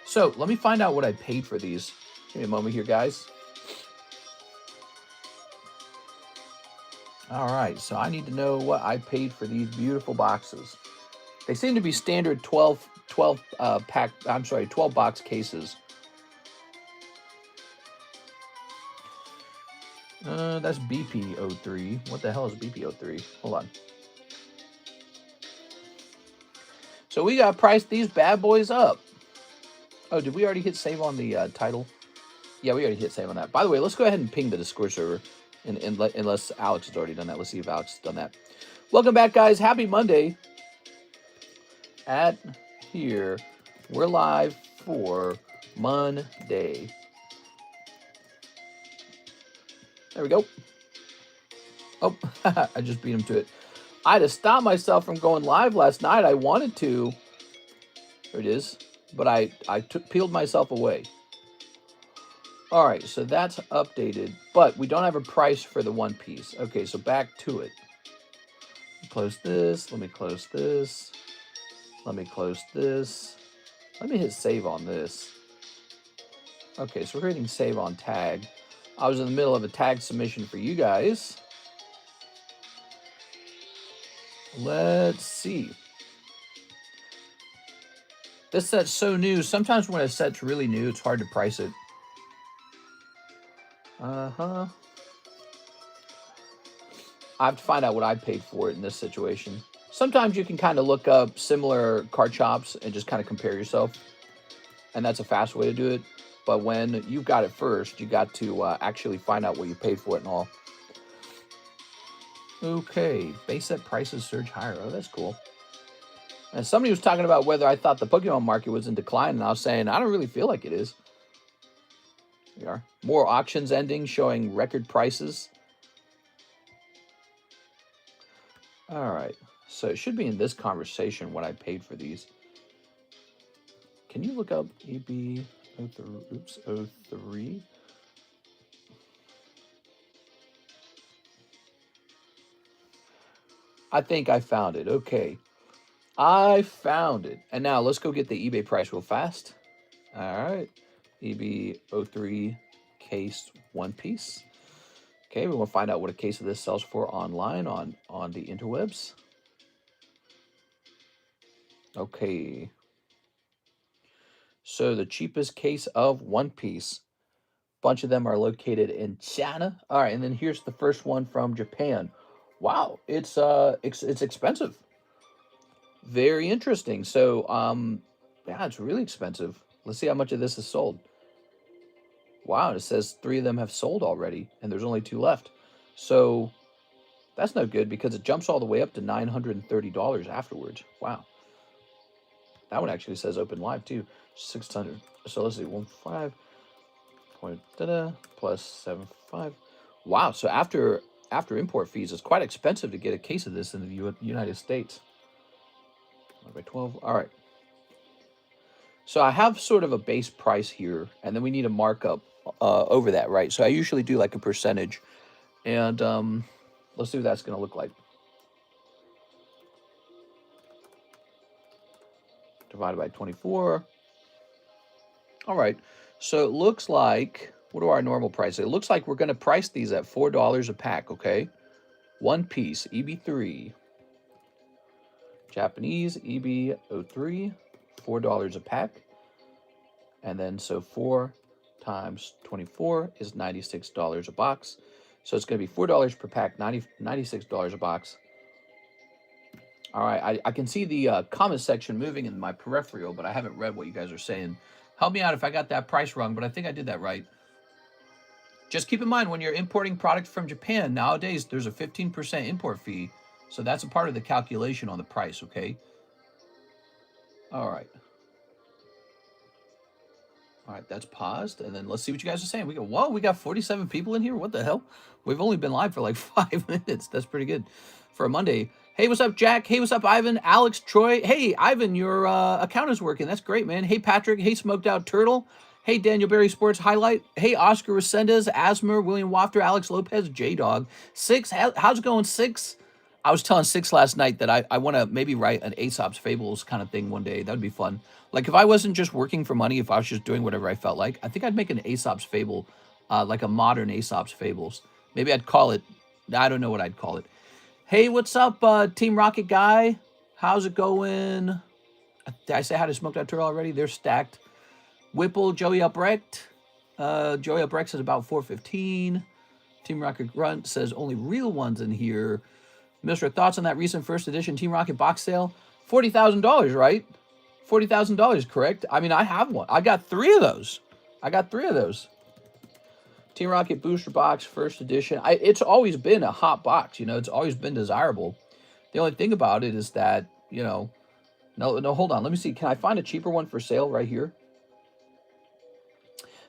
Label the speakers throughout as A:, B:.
A: So let me find out what I paid for these. Give me a moment here, guys. All right, so I need to know what I paid for these beautiful boxes. They seem to be standard 12 box cases. That's BP03. What the hell is BP03? Hold on. So we got priced these bad boys up. Oh, did we already hit save on the title? Yeah, we already hit save on that. By the way, let's go ahead and ping the Discord server, unless Alex has already done that. Let's see if Alex has done that. Welcome back, guys. Happy Monday. At here, we're live for Monday. There we go. Oh, I just beat him to it. I had to stop myself from going live last night. I wanted to. There it is. But I peeled myself away. All right, so that's updated. But we don't have a price for the one piece. Okay, so back to it. Close this. Let me close this. Let me close this. Let me hit save on this. Okay, so we're hitting save on tag. I was in the middle of a tag submission for you guys. Let's see. This set's so new. Sometimes when a set's really new, it's hard to price it. I have to find out what I paid for it in this situation. Sometimes you can kind of look up similar card shops and just kind of compare yourself. And that's a fast way to do it. But when you've got it first, you got to actually find out what you paid for it and all. Okay, base set prices surge higher. Oh, that's cool. And somebody was talking about whether I thought the Pokemon market was in decline, and I was saying, I don't really feel like it is. Here we are. More auctions ending, showing record prices. All right. So it should be in this conversation what I paid for these. Can you look up EB03? I think I found it. Okay. I found it. And now let's go get the eBay price real fast. All right. EB03 case one piece. Okay, we want to find out what a case of this sells for online on the interwebs. Okay. So the cheapest case of one piece. Bunch of them are located in China. All right, and then here's the first one from Japan. Wow, it's expensive. Very interesting. So yeah, it's really expensive. Let's see how much of this is sold. Wow, it says 3 of them have sold already, and there's only 2 left. So that's no good because it jumps all the way up to $930 afterwards. Wow. That one actually says open live too. 600. So let's see, 15 plus 75. Wow. So after import fees, it's quite expensive to get a case of this in the United States. By 12. All right. So I have sort of a base price here, and then we need a markup over that, right? So I usually do like a percentage, and let's see what that's going to look like. Divided by 24. All right. So it looks like, what are our normal prices? It looks like we're going to price these at $4 a pack, okay? One piece, EB3. Japanese, EB03, $4 a pack. And then, so 4 times 24 is $96 a box. So it's going to be $4 per pack, $96 a box. All right, I can see the comment section moving in my peripheral, but I haven't read what you guys are saying. Help me out if I got that price wrong, but I think I did that right. Just keep in mind, when you're importing product from Japan, nowadays there's a 15% import fee. So that's a part of the calculation on the price, okay? All right. All right, that's paused. And then let's see what you guys are saying. We go, whoa, we got 47 people in here? What the hell? We've only been live for like 5 minutes. That's pretty good for a Monday. Hey, what's up, Jack? Hey, what's up, Ivan? Alex, Troy. Hey, Ivan, your account is working. That's great, man. Hey, Patrick. Hey, Smoked Out Turtle. Hey, Daniel Berry Sports Highlight. Hey, Oscar Resendez, Asmer, William Wafter, Alex Lopez, J-Dog. 6, how's it going, 6? I was telling Six last night that I want to maybe write an Aesop's Fables kind of thing one day. That would be fun. Like if I wasn't just working for money, if I was just doing whatever I felt like, I think I'd make an Aesop's Fable, like a modern Aesop's Fables. Maybe I'd call it, I don't know what I'd call it. Hey, what's up, Team Rocket guy? How's it going? Did I say hi to Smoked Out Turtle already? They're stacked. Whipple, Joey Upbrecht. Joey Upbrecht says about 415. Team Rocket Grunt says only real ones in here. Mr. Thoughts on that recent first edition Team Rocket box sale? $40,000, right? $40,000, correct? I mean, I have one. I got 3 of those. Team Rocket booster box, first edition. It's always been a hot box. You know, it's always been desirable. The only thing about it is that, you know, no, hold on. Let me see. Can I find a cheaper one for sale right here?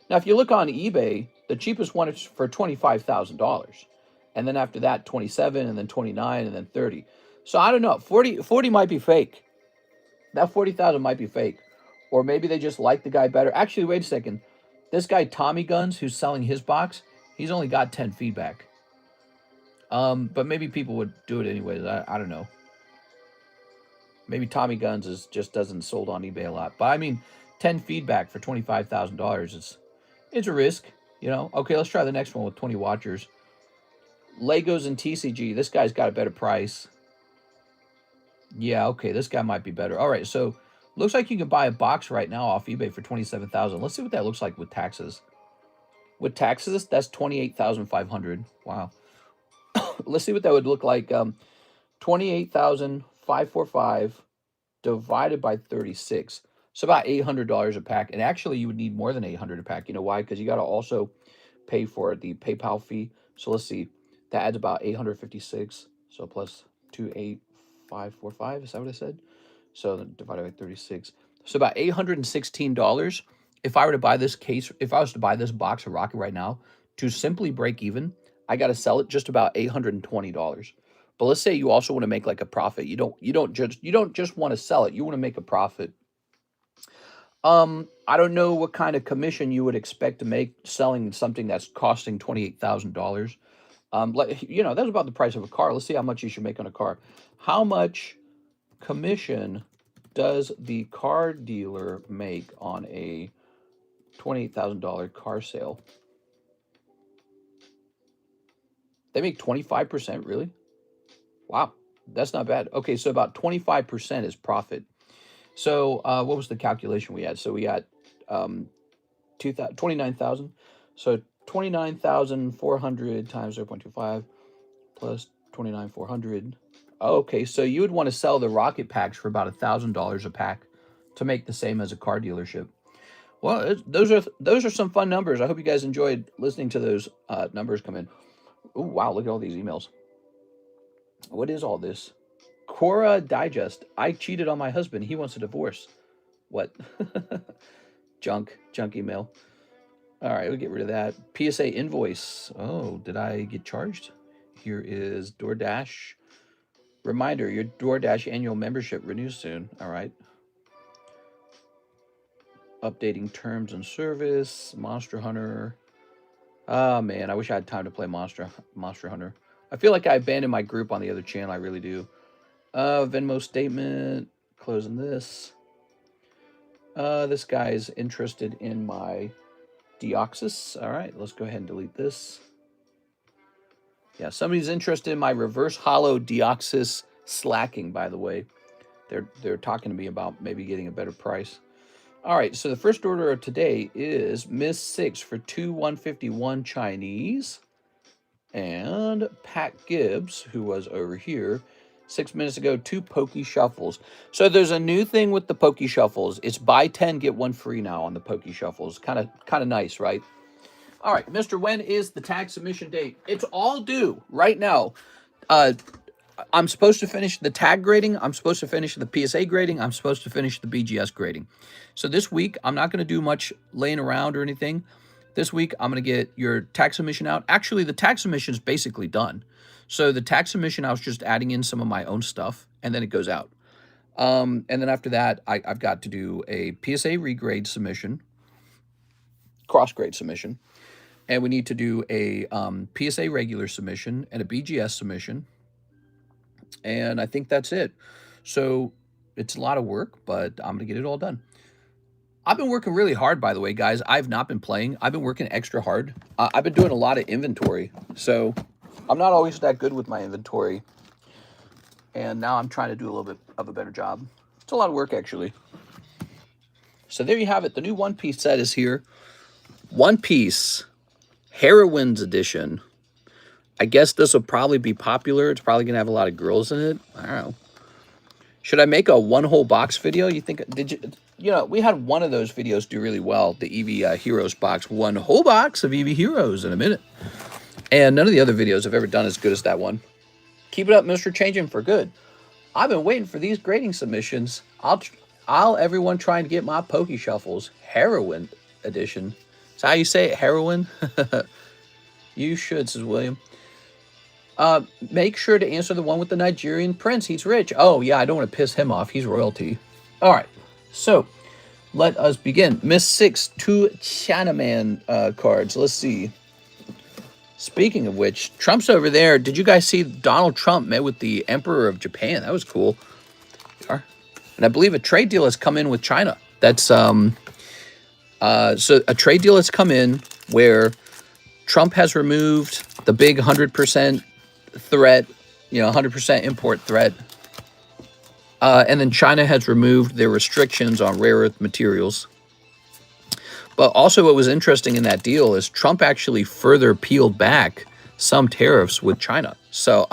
A: Now, if you look on eBay, the cheapest one is for $25,000. And then after that, 27, and then 29, and then 30. So I don't know. 40 might be fake. That 40,000 might be fake. Or maybe they just like the guy better. Actually, wait a second. This guy, Tommy Guns, who's selling his box, he's only got 10 feedback. But maybe people would do it anyways. I don't know. Maybe Tommy Guns just doesn't sold on eBay a lot. But I mean, 10 feedback for $25,000 it's a risk, you know. Okay, let's try the next one with 20 watchers. Legos and TCG. This guy's got a better price. Yeah, okay, this guy might be better. All right, so looks like you can buy a box right now off eBay for $27,000. Let's see what that looks like with taxes. With taxes, that's $28,500. Wow. Let's see what that would look like. 28,545 divided by 36. So about $800 a pack. And actually, you would need more than $800 a pack. You know why? Because you got to also pay for the PayPal fee. So let's see. That adds about 856. So plus 28545. Is that what I said? So then divided by 36. So about $816. If I were to buy this case, if I was to buy this box of Rocket right now, to simply break even, I got to sell it just about $820. But let's say you also want to make like a profit. You don't just want to sell it. You want to make a profit. I don't know what kind of commission you would expect to make selling something that's costing $28,000. Like, you know, that's about the price of a car. Let's see how much you should make on a car. How much commission does the car dealer make on a $28,000 car sale? They make 25%, really? Wow, that's not bad. Okay, so about 25% is profit. So what was the calculation we had? So we got 29,000. So 29,400 times 0.25 plus 29,400. Okay, so you would want to sell the Rocket packs for about $1,000 a pack to make the same as a car dealership. Well, those are some fun numbers. I hope you guys enjoyed listening to those numbers come in. Oh, wow, look at all these emails. What is all this? Quora Digest. I cheated on my husband. He wants a divorce. What? Junk email. All right, we'll get rid of that. PSA invoice. Oh, did I get charged? Here is DoorDash. Reminder, your DoorDash annual membership renews soon. All right. Updating terms and service. Monster Hunter. Oh, man, I wish I had time to play Monster Hunter. I feel like I abandoned my group on the other channel. I really do. Venmo statement. Closing this. This guy's interested in my Deoxys. All right, let's go ahead and delete this. Yeah, somebody's interested in my reverse hollow Deoxys slacking, by the way. They're talking to me about maybe getting a better price. All right, so the first order of today is Miss 6 for 2/151 Chinese. And Pat Gibbs, who was over here 6 minutes ago, 2 Pokey Shuffles. So there's a new thing with the Pokey Shuffles. It's buy 10, get 1 free now on the Pokey Shuffles. Kind of nice, right? All right, Mr. When is the tag submission date? It's all due right now. I'm supposed to finish the tag grading. I'm supposed to finish the PSA grading. I'm supposed to finish the BGS grading. So this week, I'm not going to do much laying around or anything. This week, I'm going to get your tag submission out. Actually, the tag submission is basically done. So the tag submission, I was just adding in some of my own stuff, and then it goes out. And then after that, I've got to do a PSA regrade submission, cross-grade submission. And we need to do a PSA regular submission and a BGS submission. And I think that's it. So it's a lot of work, but I'm going to get it all done. I've been working really hard, by the way, guys. I've not been playing. I've been working extra hard. I've been doing a lot of inventory. So I'm not always that good with my inventory. And now I'm trying to do a little bit of a better job. It's a lot of work, actually. So there you have it. The new One Piece set is here. One Piece Heroines Edition. I guess this will probably be popular. It's probably going to have a lot of girls in it. I don't know. Should I make a one whole box video? You think, you know, we had one of those videos do really well. The EV Heroes box. One whole box of EV Heroes in a minute. And none of the other videos have ever done as good as that one. Keep it up, Mr. Changing for good. I've been waiting for these grading submissions. I'll everyone trying to get my Poke Shuffles Heroine Edition. Is that how you say it? Heroine? You should, says William. Make sure to answer the one with the Nigerian prince. He's rich. Oh, yeah, I don't want to piss him off. He's royalty. All right, so let us begin. Miss 6, 2 Chinaman cards. Let's see. Speaking of which, Trump's over there. Did you guys see Donald Trump met with the Emperor of Japan? That was cool. And I believe a trade deal has come in with China. That's so a trade deal has come in where Trump has removed the big 100% threat, you know, 100% import threat. And then China has removed their restrictions on rare earth materials. But also what was interesting in that deal is Trump actually further peeled back some tariffs with China. So,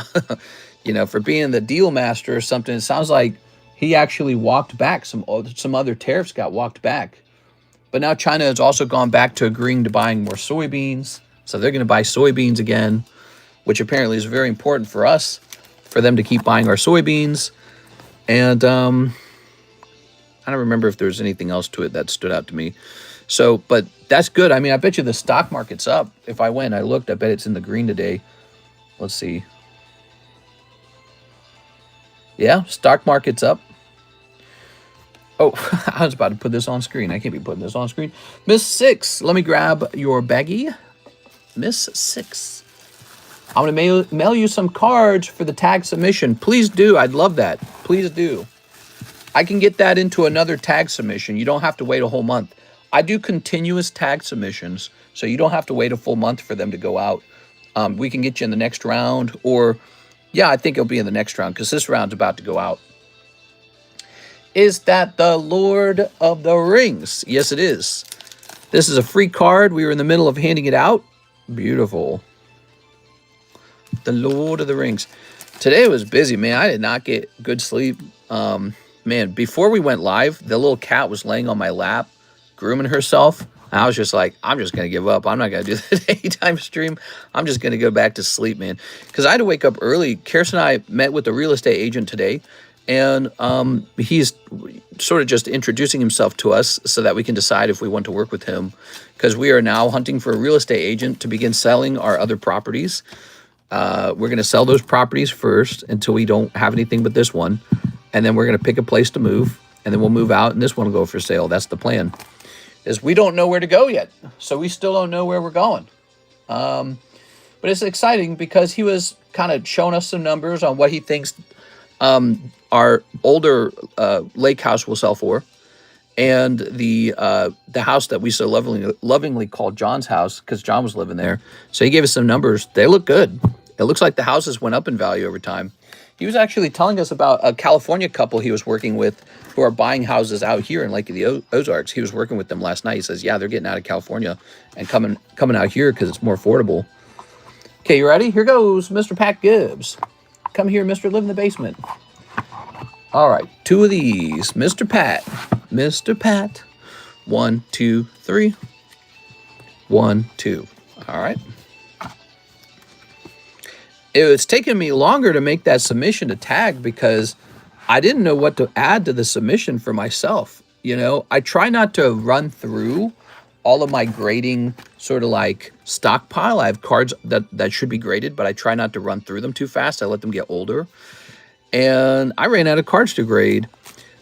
A: you know, for being the deal master or something, it sounds like he actually walked back. Some other tariffs got walked back. But now China has also gone back to agreeing to buying more soybeans. So they're going to buy soybeans again, which apparently is very important for us, for them to keep buying our soybeans. And I don't remember if there's anything else to it that stood out to me. So, but that's good. I mean, I bet you the stock market's up. If I went, I looked, I bet it's in the green today. Let's see. Yeah, stock market's up. Oh, I was about to put this on screen. I can't be putting this on screen. Miss 6, let me grab your baggie. Miss 6. I'm going to mail you some cards for the tag submission. Please do. I'd love that. Please do. I can get that into another tag submission. You don't have to wait a whole month. I do continuous tag submissions, so you don't have to wait a full month for them to go out. We can get you in the next round, or, yeah, I think it'll be in the next round, because this round's about to go out. Is that the Lord of the Rings? Yes, it is. This is a free card. We were in the middle of handing it out. Beautiful. The Lord of the Rings. Today was busy, man. I did not get good sleep. Man, before we went live, the little cat was laying on my lap, grooming herself. And I was just like, I'm just going to give up. I'm not going to do the daytime stream. I'm just going to go back to sleep, man. Because I had to wake up early. Kirsten and I met with a real estate agent today. And he's sort of just introducing himself to us so that we can decide if we want to work with him. Because we are now hunting for a real estate agent to begin selling our other properties. We're going to sell those properties first until we don't have anything but this one. And then we're going to pick a place to move. And then we'll move out and this one will go for sale. That's the plan. Is we don't know where to go yet. So we still don't know where we're going. But it's exciting because he was kind of showing us some numbers on what he thinks our older lake house will sell for. And the house that we so lovingly called John's house, because John was living there. So he gave us some numbers. They look good. It looks like the houses went up in value over time. He was actually telling us about a California couple he was working with who are buying houses out here in Lake of the Ozarks. He was working with them last night. He says, yeah, they're getting out of California and coming out here because it's more affordable. Okay, you ready? Here goes Mr. Pat Gibbs. Come here, Mr. Live in the Basement. All right, 2 of these. Mr. Pat. Mr. Pat. 1, 2, 3. 1, 2. All right. It's taken me longer to make that submission to tag because I didn't know what to add to the submission for myself. You know, I try not to run through all of my grading sort of like stockpile. I have cards that should be graded, but I try not to run through them too fast. I let them get older. And I ran out of cards to grade.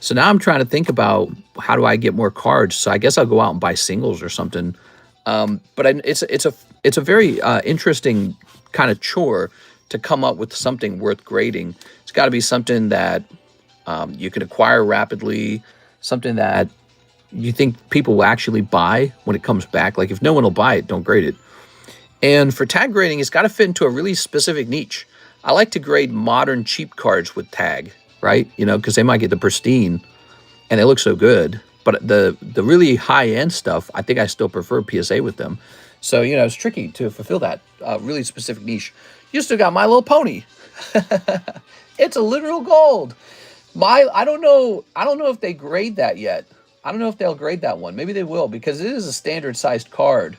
A: So now I'm trying to think about how do I get more cards. So I guess I'll go out and buy singles or something. But it's a very interesting kind of chore to come up with something worth grading, it's got to be something that you can acquire rapidly, something that you think people will actually buy when it comes back. Like if no one will buy it, don't grade it. And for tag grading, it's got to fit into a really specific niche. I like to grade modern cheap cards with tag, right? You know, because they might get the pristine and they look so good. But the really high-end stuff, I think I still prefer PSA with them. So, you know, it's tricky to fulfill that really specific niche. You still got My Little Pony. It's a literal gold. I don't know if they grade that yet. I don't know if they'll grade that one. Maybe they will, because it is a standard-sized card.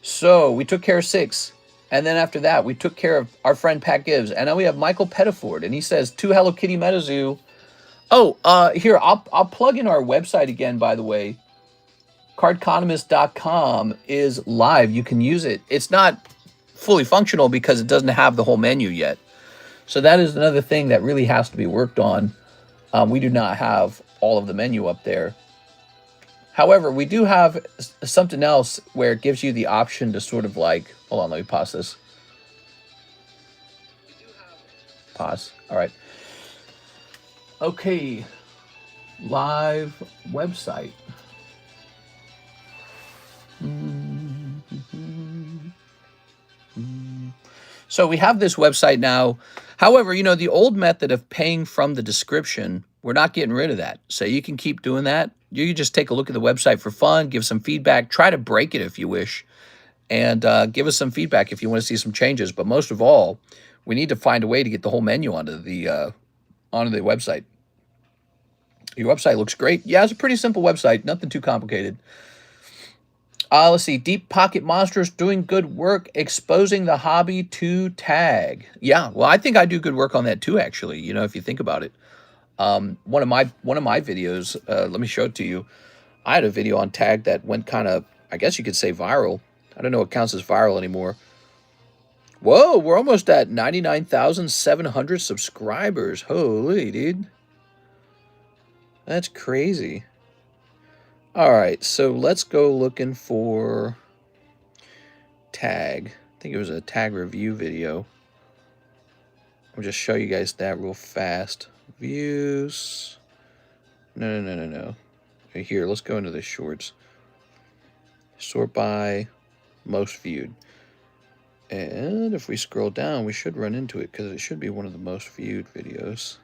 A: So we took care of 6. And then after that, we took care of our friend Pat Gibbs. And now we have Michael Pettiford. And he says, 2 Hello Kitty MetaZoo. Oh, here, I'll plug in our website again, by the way. TheCardconomist.com is live. You can use it. It's not fully functional because it doesn't have the whole menu yet. So that is another thing that really has to be worked on. We do not have all of the menu up there. However, we do have something else where it gives you the option to sort of like, hold on, let me pause this. Pause. All right. Okay. Live website. So we have this website now. However, you know, the old method of paying from the description, we're not getting rid of that. So you can keep doing that. You can just take a look at the website for fun, give some feedback, try to break it if you wish, and give us some feedback if you want to see some changes. But most of all, we need to find a way to get the whole menu onto the website. Your website looks great. Yeah, it's a pretty simple website, nothing too complicated. Let's see. Deep Pocket Monsters doing good work exposing the hobby to tag. Yeah, well, I think I do good work on that too, actually, you know, if you think about it. One of my videos, let me show it to you. I had a video on tag that went kind of, I guess you could say, viral. I don't know what counts as viral anymore. Whoa, we're almost at 99,700 subscribers. Holy, dude. That's crazy. All right, so let's go looking for tag. I think it was a tag review video. I'll just show you guys that real fast. Views. No. Right here, let's go into the shorts. Sort by most viewed. And if we scroll down, we should run into it because it should be one of the most viewed videos.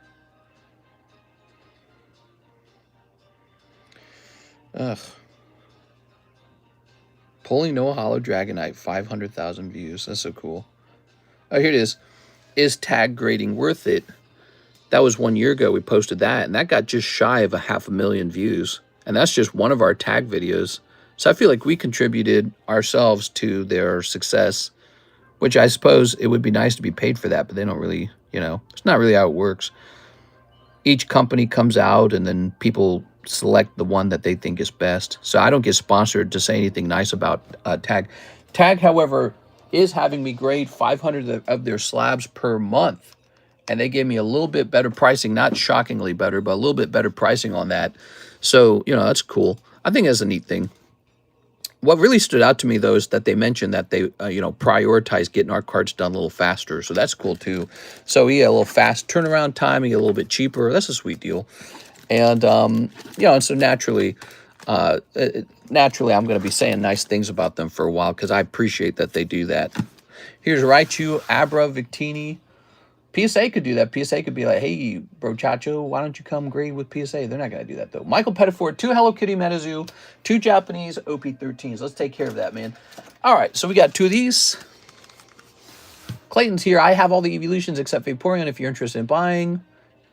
A: Ugh. Pulling No Hollow Dragonite, 500,000 views. That's so cool. Oh, here it is. Is tag grading worth it? That was 1 year ago we posted that, and that got just shy of 500,000 views. And that's just one of our tag videos. So I feel like we contributed ourselves to their success, which I suppose it would be nice to be paid for that, but they don't really, you know, it's not really how it works. Each company comes out and then people select the one that they think is best. So I don't get sponsored to say anything nice about tag. Tag, however, is having me grade 500 of their slabs per month. And they gave me a little bit better pricing, not shockingly better, but a little bit better pricing on that. So, you know, that's cool. I think that's a neat thing. What really stood out to me, though, is that they mentioned that they, you know, prioritize getting our cards done a little faster. So that's cool, too. So, yeah, a little fast turnaround time, you get a little bit cheaper. That's a sweet deal. And, you know, and so naturally, I'm going to be saying nice things about them for a while because I appreciate that they do that. Here's Raichu, Abra, Victini. PSA could do that. PSA could be like, hey, bro chacho, why don't you come grade with PSA? They're not going to do that, though. Michael Pettiford, 2 Hello Kitty MetaZoo, 2 Japanese OP13s. Let's take care of that, man. All right, so we got 2 of these. Clayton's here. I have all the evolutions except Vaporeon if you're interested in buying.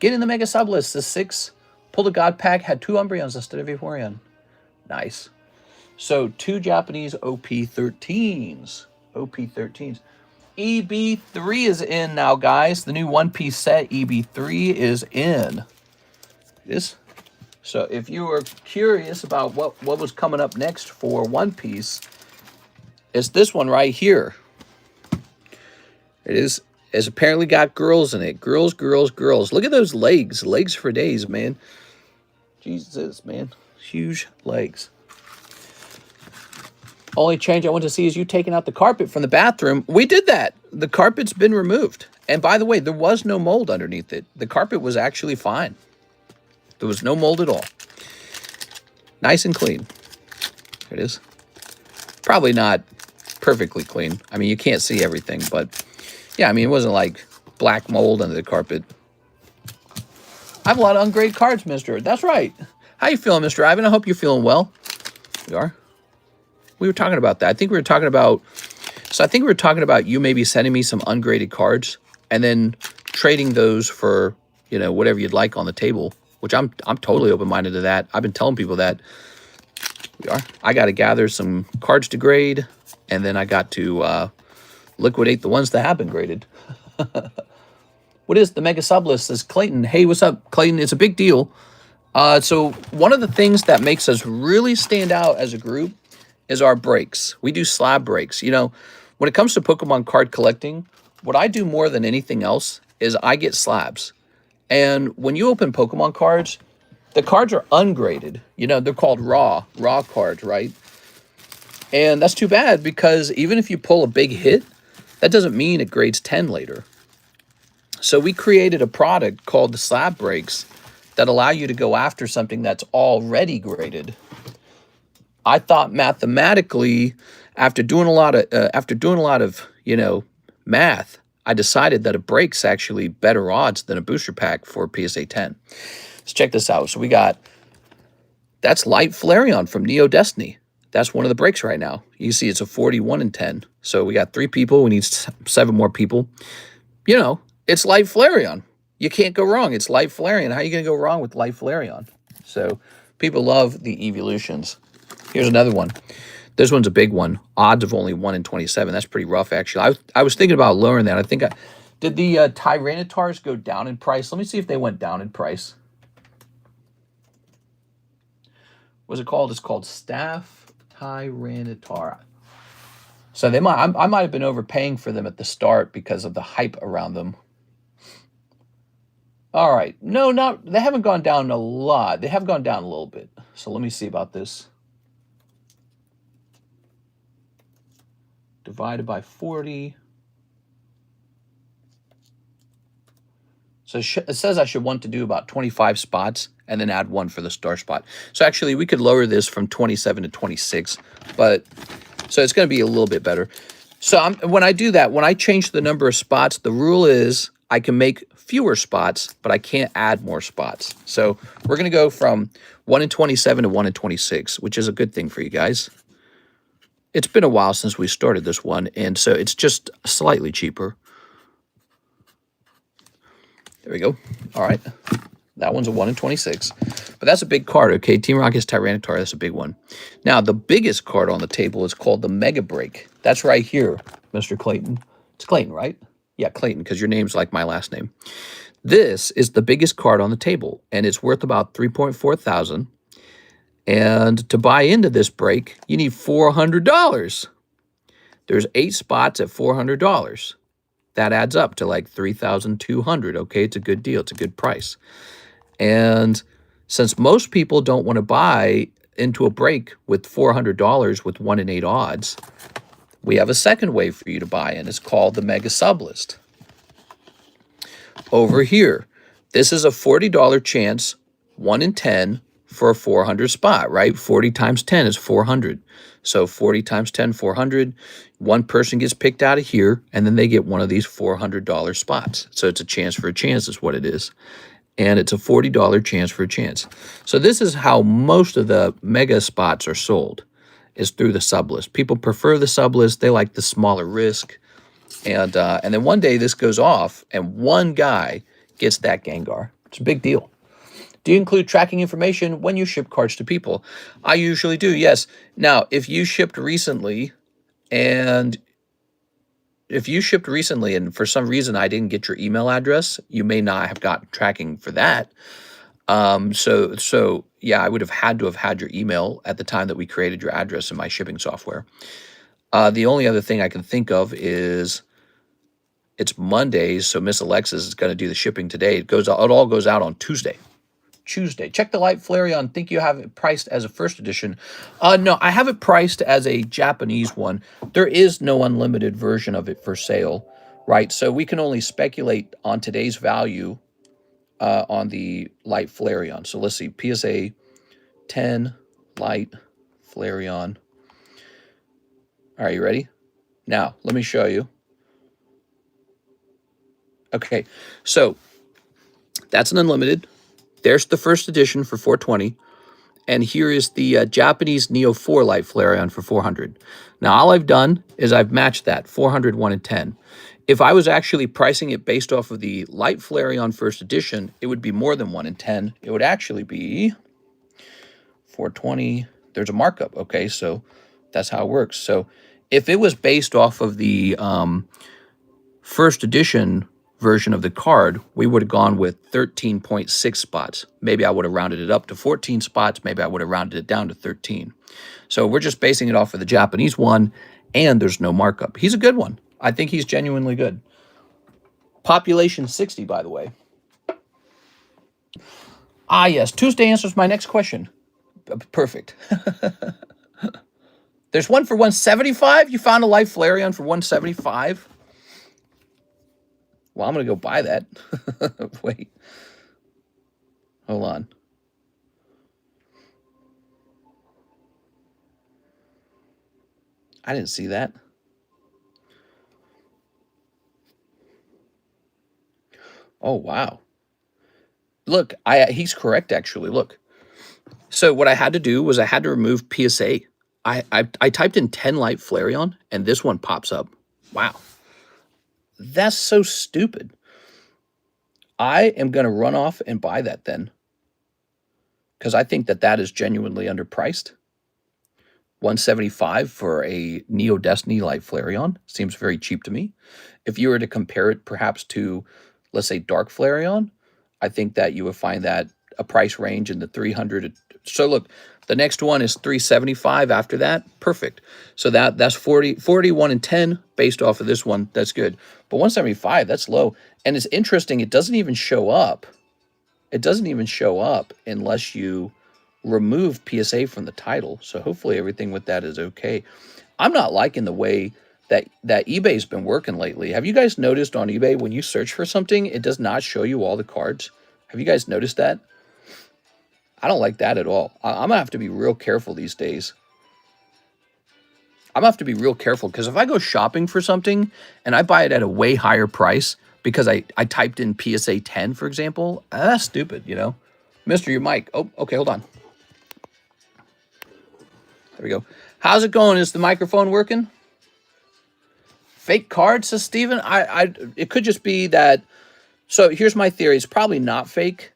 A: Get in the Mega Sublist. The 6 Pull the God Pack had 2 Umbreons instead of Vaporeon. Nice. So 2 Japanese OP13s. OP13s. EB03 is in now, guys. The new one-piece set, EB03, is in. This. So if you were curious about what was coming up next for One Piece, it's this one right here. It is. It's apparently got girls in it. Girls, girls, girls. Look at those legs. Legs for days, man. Jesus, man. Huge legs. Only change I want to see is you taking out the carpet from the bathroom. We did that. The carpet's been removed. And by the way, there was no mold underneath it. The carpet was actually fine. There was no mold at all. Nice and clean. There it is. Probably not perfectly clean. I mean, you can't see everything, but yeah, I mean, it wasn't like black mold under the carpet. I have a lot of ungraded cards, mister. That's right. How you feeling, Mr. Ivan? I hope you're feeling well. We are. We were talking about that. I think we were talking about, you maybe sending me some ungraded cards and then trading those for, you know, whatever you'd like on the table, which I'm totally open-minded to that. I've been telling people that. We are. I got to gather some cards to grade, and then I got to liquidate the ones that have been graded. What is the mega sub list? Says Clayton. Hey, what's up, Clayton? It's a big deal. So one of the things that makes us really stand out as a group is our breaks. We do slab breaks. You know, when it comes to Pokemon card collecting, what I do more than anything else is I get slabs. And when you open Pokemon cards, the cards are ungraded. You know, they're called raw cards, right? And that's too bad because even if you pull a big hit, that doesn't mean it grades 10 later. So we created a product called the slab breaks that allow you to go after something that's already graded. I thought mathematically, after doing a lot of you know, math, I decided that a break's actually better odds than a booster pack for PSA 10. Let's check this out. So we got, that's Light Flareon from Neo Destiny. That's one of the breaks right now. You can see it's a 41 and 10. So we got 3 people. We need 7 more people. You know, it's Light Flareon. You can't go wrong. It's Light Flareon. How are you going to go wrong with Light Flareon? So people love the evolutions. Here's another one. This one's a big one. Odds of only 1 in 27. That's pretty rough, actually. I was thinking about lowering that. I think did the Tyrannitars go down in price? Let me see if they went down in price. What's it called? It's called Staff Tyranitar. So they might. I might have been overpaying for them at the start because of the hype around them. All right. No, they haven't gone down a lot. They have gone down a little bit. So let me see about this. Divided by 40. So it says I should want to do about 25 spots and then add 1 for the star spot. So actually we could lower this from 27 to 26, but so it's going to be a little bit better. So when I do that, when I change the number of spots, the rule is I can make fewer spots, but I can't add more spots. So we're going to go from 1 in 27 to 1 in 26, which is a good thing for you guys. It's been a while since we started this one, and so it's just slightly cheaper. There we go. All right. That one's a 1 in 26. But that's a big card, okay? Team Rocket's Tyranitar, that's a big one. Now, the biggest card on the table is called the Mega Break. That's right here, Mr. Clayton. It's Clayton, right? Yeah, Clayton, because your name's like my last name. This is the biggest card on the table, and it's worth about $3.4 thousand. And to buy into this break, you need $400. There's 8 spots at $400. That adds up to like $3,200. Okay, it's a good deal. It's a good price. And since most people don't want to buy into a break with $400 with 1 in 8 odds, we have a second way for you to buy in. It's called the Mega Sublist. Over here, this is a $40 chance, 1 in 10 for a 400 spot, right? 40 times 10 is 400. So 40 times 10, 400. One person gets picked out of here, and then they get one of these $400 spots. So it's a chance for a chance is what it is. And it's a $40 chance for a chance. So this is how most of the mega spots are sold, is through the sublist. People prefer the sublist. They like the smaller risk. And then one day this goes off, and one guy gets that Gengar. It's a big deal. Do you include tracking information when you ship cards to people? I usually do, yes. Now, if you shipped recently and for some reason I didn't get your email address, you may not have gotten tracking for that. So yeah, I would have had to have had your email at the time that we created your address in my shipping software. The only other thing I can think of is it's Mondays, so Miss Alexis is going to do the shipping today. It all goes out on Tuesday. Tuesday. Check the light Flareon. Think you have it priced as a first edition. No, I have it priced as a Japanese one. There is no unlimited version of it for sale, right? So we can only speculate on today's value on the light Flareon. So let's see, PSA 10 light Flareon. All right, you ready? Now, let me show you. Okay, so that's an unlimited. There's the first edition for $420. And here is the Japanese Neo 4 light Flareon for $400. Now, all I've done is I've matched that, 400, 1, and 10. If I was actually pricing it based off of the light Flareon first edition, it would be more than 1 and 10. It would actually be 420. There's a markup, okay? So that's how it works. So if it was based off of the first edition version of the card, we would have gone with 13.6 spots. Maybe I would have rounded it up to 14 spots. Maybe I would have rounded it down to 13. So we're just basing it off of the Japanese one, and there's no markup. He's a good one. I think he's genuinely good. Population 60, by the way. Ah, yes. Tuesday answers my next question. Perfect. There's one for 175. You found a light Flareon for 175. Well, I'm going to go buy that. Wait. Hold on. I didn't see that. Oh, wow. Look, he's correct, actually. Look. So what I had to do was I had to remove PSA. I typed in 10 light Flareon, and this one pops up. Wow. That's so stupid. I am going to run off and buy that then, because I think that that is genuinely underpriced. 175 for a Neo Destiny light Flareon seems very cheap to me. If you were to compare it perhaps to, let's say, Dark Flareon, I think that you would find that a price range in the 300. So look, the next one is 375 after that. Perfect. So that's 41 and 10 based off of this one. That's good. But 175, that's low. And it's interesting, it doesn't even show up. It doesn't even show up unless you remove PSA from the title. So hopefully everything with that is okay. I'm not liking the way that eBay's been working lately. Have you guys noticed on eBay when you search for something, it does not show you all the cards? Have you guys noticed that? I don't like that at all. I'm going to have to be real careful these days. I'm going to have to be real careful, because if I go shopping for something and I buy it at a way higher price because I typed in PSA 10, for example, that's stupid, you know? Mr. Your mic. Oh, okay, hold on. There we go. How's it going? Is the microphone working? Fake card, says Steven. It could just be that. So here's my theory. It's probably not fake.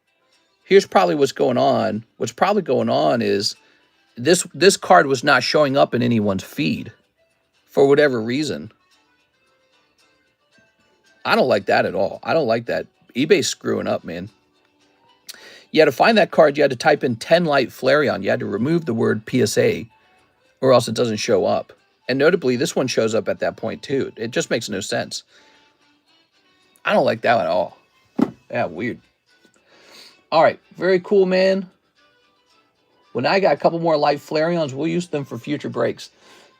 A: Here's probably what's going on. What's probably going on is this card was not showing up in anyone's feed for whatever reason. I don't like that at all. I don't like that. eBay's screwing up, man. You had to find that card. You had to type in 10 light Flareon. You had to remove the word PSA, or else it doesn't show up. And notably, this one shows up at that point too. It just makes no sense. I don't like that at all. Yeah, weird. All right, very cool, man. When I got a couple more light Flareons, we'll use them for future breaks.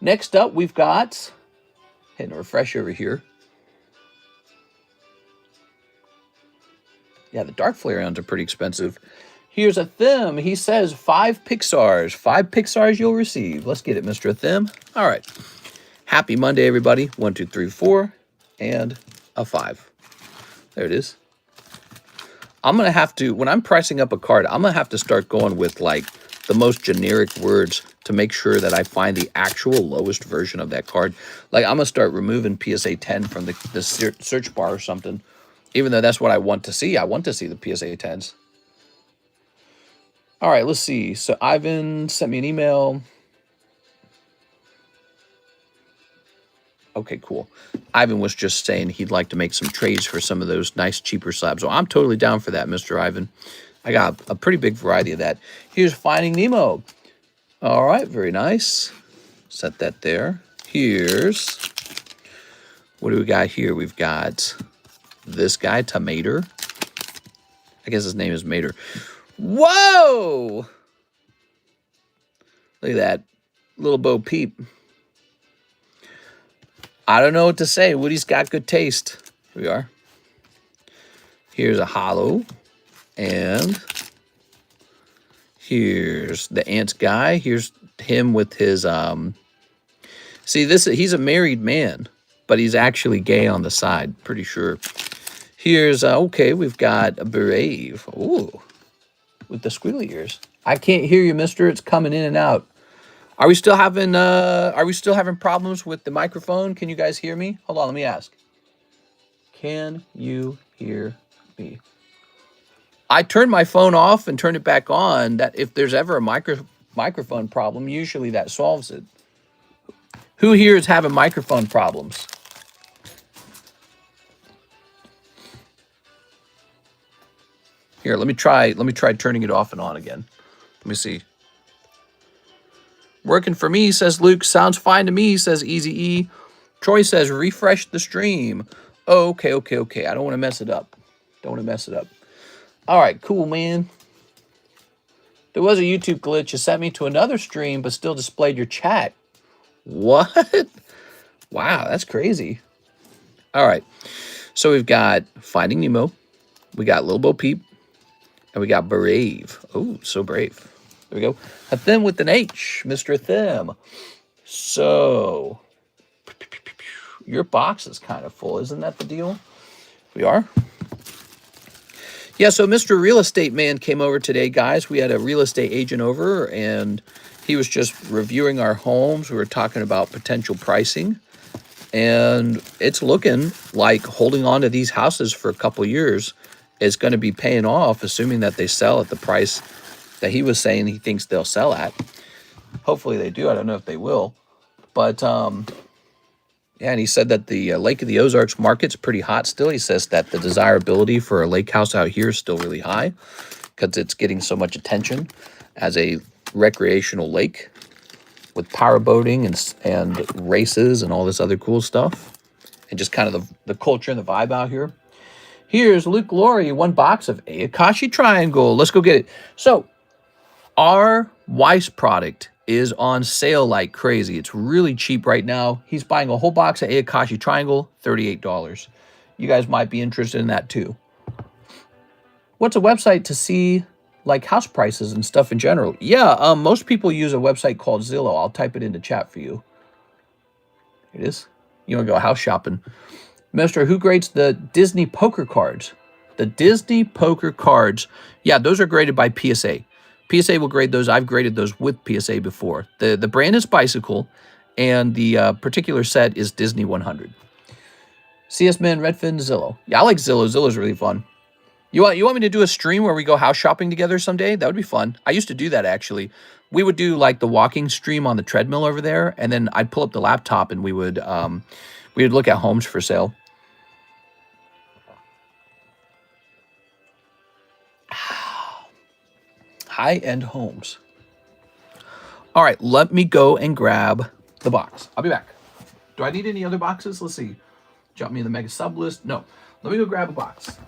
A: Next up, we've got, hitting a refresh over here. Yeah, the Dark Flareons are pretty expensive. Here's a Them. He says 5 Pixars. 5 Pixars you'll receive. Let's get it, Mr. Them. All right. Happy Monday, everybody. 1, 2, 3, 4, and a 5. There it is. I'm going to have to, when I'm pricing up a card, I'm going to have to start going with like the most generic words to make sure that I find the actual lowest version of that card. Like I'm going to start removing PSA 10 from the search bar or something, even though that's what I want to see. I want to see the PSA 10s. All right, let's see. So Ivan sent me an email. Okay, cool. Ivan was just saying he'd like to make some trades for some of those nice, cheaper slabs. So I'm totally down for that, Mr. Ivan. I got a pretty big variety of that. Here's Finding Nemo. All right, very nice. Set that there. Here's, what do we got here? We've got this guy, Tomater. I guess his name is Mater. Whoa! Look at that. Little Bo Peep. I don't know what to say. Woody's got good taste. Here we are. Here's a hollow. And here's the Ants guy. Here's him with his... See, he's a married man, but he's actually gay on the side. Pretty sure. Here's... okay, we've got a Brave. Ooh. With the squiggly ears. I can't hear you, mister. It's coming in and out. Are we still having problems with the microphone? Can you guys hear me? Hold on, let me ask. Can you hear me? I turned my phone off and turned it back on. That if there's ever a microphone problem, usually that solves it. Who here is having microphone problems? Here, let me try turning it off and on again. Let me see. Working for me, says Luke. Sounds fine to me, says Easy E. Troy says, refresh the stream. Oh, okay. I don't want to mess it up. All right, cool, man. There was a YouTube glitch. You sent me to another stream, but still displayed your chat. What? Wow, that's crazy. All right. So we've got Finding Nemo. We got Little Bo Peep. And we got Brave. Oh, so brave. There we go. A Them with an H, Mr. Them. So, your box is kind of full. Isn't that the deal? We are? Yeah, so Mr. Real Estate Man came over today, guys. We had a real estate agent over, and he was just reviewing our homes. We were talking about potential pricing. And it's looking like holding on to these houses for a couple years is going to be paying off, assuming that they sell at the price that he was saying he thinks they'll sell at. Hopefully they do. I don't know if they will. But, yeah, and he said that the Lake of the Ozarks market's pretty hot still. He says that the desirability for a lake house out here is still really high because it's getting so much attention as a recreational lake with power boating and races and all this other cool stuff. And just kind of the culture and the vibe out here. Here's Luke Laurie, one box of Akashi Triangle. Let's go get it. So, our Weiss product is on sale like crazy. It's really cheap right now. He's buying a whole box of Akashi Triangle, $38. You guys might be interested in that too. What's a website to see like house prices and stuff in general? Yeah, most people use a website called ZELLE. I'll type it into chat for you. It is. You want to go house shopping. Mister, who grades the Disney poker cards? The Disney poker cards. Yeah, those are graded by PSA. PSA will grade those. I've graded those with PSA before. The brand is Bicycle, and the particular set is Disney 100. CS Man, Redfin, ZELLE. Yeah, I like ZELLE. ZELLE's really fun. You want me to do a stream where we go house shopping together someday? That would be fun. I used to do that, actually. We would do, like, the walking stream on the treadmill over there, and then I'd pull up the laptop, and we would look at homes for sale. High-end homes. All right, let me go and grab the box. I'll be back. Do I need any other boxes? Let's see. Jump me in the mega sub list. No. Let me go grab a box.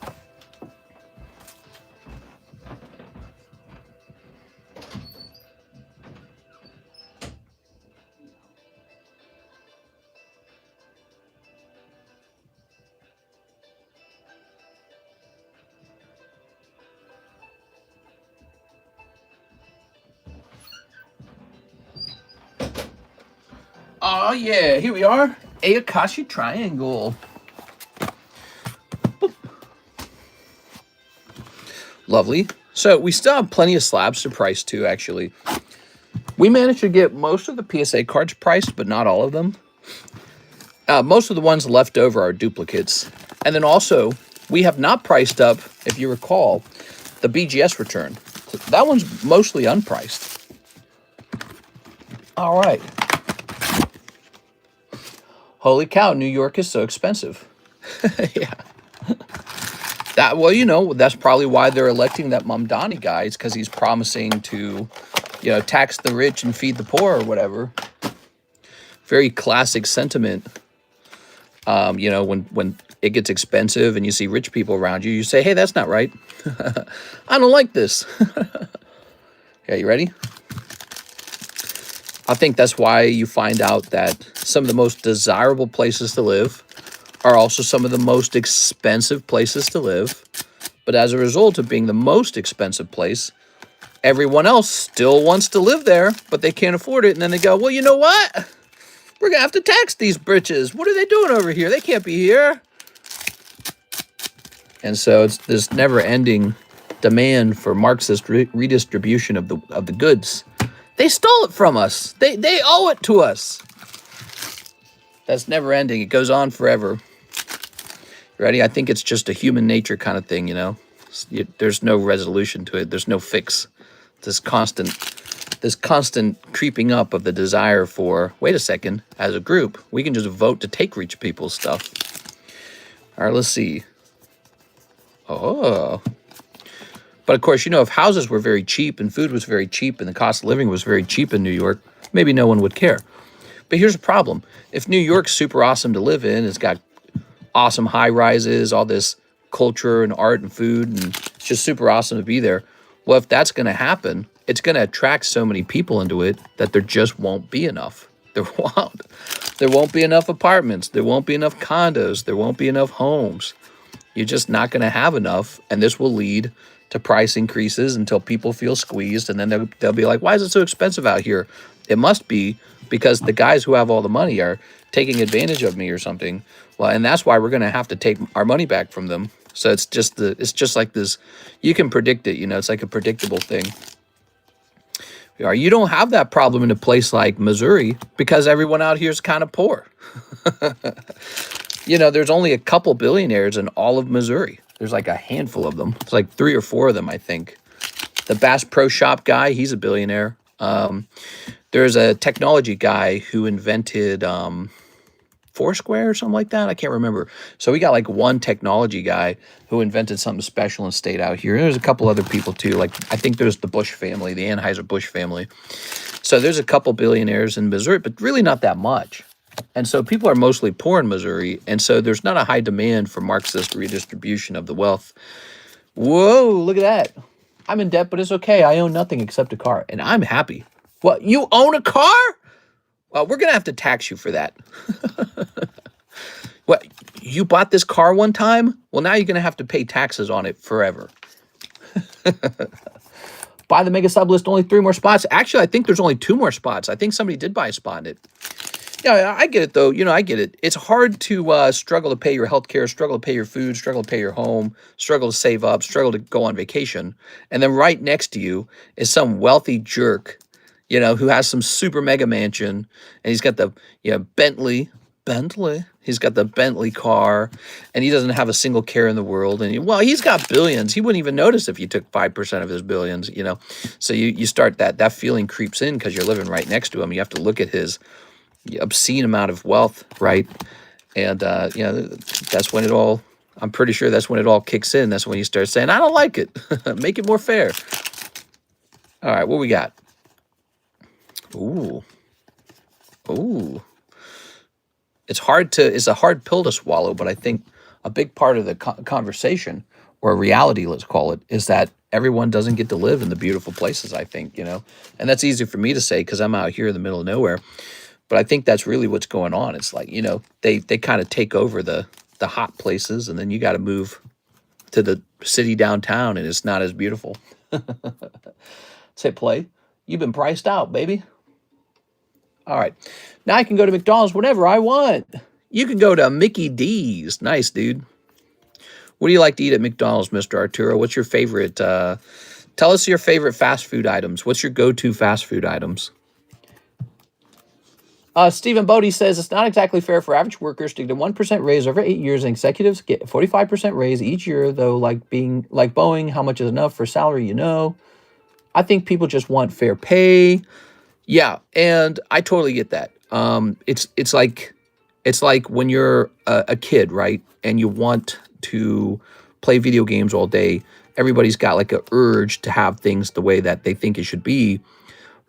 A: Oh, yeah, here we are. Akashi Triangle. Boop. Lovely. So we still have plenty of slabs to price too, actually. We managed to get most of the PSA cards priced, but not all of them. Most of the ones left over are duplicates. And then also, we have not priced up, if you recall, the BGS return. That one's mostly unpriced. All right. Holy cow, New York is so expensive. Yeah. Well, you know, that's probably why they're electing that Mamdani guy. It's because he's promising to, you know, tax the rich and feed the poor or whatever. Very classic sentiment. You know, when it gets expensive and you see rich people around you, you say, hey, that's not right. I don't like this. Okay, you ready? I think that's why you find out that some of the most desirable places to live are also some of the most expensive places to live. But as a result of being the most expensive place, everyone else still wants to live there, but they can't afford it. And then they go, well, you know what? We're going to have to tax these britches. What are they doing over here? They can't be here. And so it's this never-ending demand for Marxist redistribution of the goods. They stole it from us. They owe it to us. That's never-ending. It goes on forever. Ready? I think it's just a human nature kind of thing, you know. There's no resolution to it. There's no fix. This constant creeping up of the desire for, wait a second, as a group, we can just vote to take rich people's stuff. All right, let's see. Oh. But of course, you know, if houses were very cheap and food was very cheap and the cost of living was very cheap in New York, maybe no one would care. But here's the problem. If New York's super awesome to live in, it's got awesome high rises, all this culture and art and food, and it's just super awesome to be there. Well, if that's going to happen, it's going to attract so many people into it that there just won't be enough. There won't be enough apartments. There won't be enough condos. There won't be enough homes. You're just not going to have enough, and this will lead to price increases until people feel squeezed, and then they'll be like, why is it so expensive out here? It must be because the guys who have all the money are taking advantage of me or something. Well, and that's why we're going to have to take our money back from them. So it's just like this. You can predict it, you know, it's like a predictable thing. You don't have that problem in a place like Missouri because everyone out here is kind of poor. You know, there's only a couple billionaires in all of Missouri. There's like a handful of them. It's like 3 or 4 of them, I think. The Bass Pro Shop guy, he's a billionaire. There's a technology guy who invented Foursquare or something like that. I can't remember. So we got like one technology guy who invented something special and stayed out here. There's a couple other people too. Like I think there's the Bush family, the Anheuser-Busch family. So there's a couple billionaires in Missouri, but really not that much. And so people are mostly poor in Missouri, and so there's not a high demand for Marxist redistribution of the wealth. Whoa, look at that. I'm in debt, but it's okay. I own nothing except a car, and I'm happy. What, you own a car? Well, we're going to have to tax you for that. What, you bought this car one time? Well, now you're going to have to pay taxes on it forever. Buy the mega sub list, only 3 more spots. Actually, I think there's only 2 more spots. I think somebody did buy a spot in it. Yeah, I get it, though. You know, I get it. It's hard to struggle to pay your health care, struggle to pay your food, struggle to pay your home, struggle to save up, struggle to go on vacation. And then right next to you is some wealthy jerk, you know, who has some super mega mansion. And he's got the, you know, Bentley. He's got the Bentley car. And he doesn't have a single care in the world. And, well, he's got billions. He wouldn't even notice if you took 5% of his billions, you know. So you start that feeling creeps in because you're living right next to him. You have to look at his obscene amount of wealth, right? And you know, that's when it all, I'm pretty sure that's when it all kicks in. That's when you start saying, I don't like it. Make it more fair. All right, what we got? Ooh. It's a hard pill to swallow, but I think a big part of the conversation, or reality, let's call it, is that everyone doesn't get to live in the beautiful places, I think, you know. And that's easy for me to say because I'm out here in the middle of nowhere. But I think that's really what's going on. It's like, you know, they kind of take over the hot places, and then you got to move to the city downtown, and it's not as beautiful. Say play. You've been priced out, baby. All right. Now I can go to McDonald's whenever I want. You can go to Mickey D's. Nice, dude. What do you like to eat at McDonald's, Mr. Arturo? What's your favorite? Tell us your favorite fast food items. What's your go-to fast food items? Stephen Bodie says, it's not exactly fair for average workers to get a 1% raise over 8 years, and executives get a 45% raise each year, though, like Boeing, how much is enough for salary, you know? I think people just want fair pay. Yeah, and I totally get that. It's like when you're a kid, right? And you want to play video games all day. Everybody's got like an urge to have things the way that they think it should be.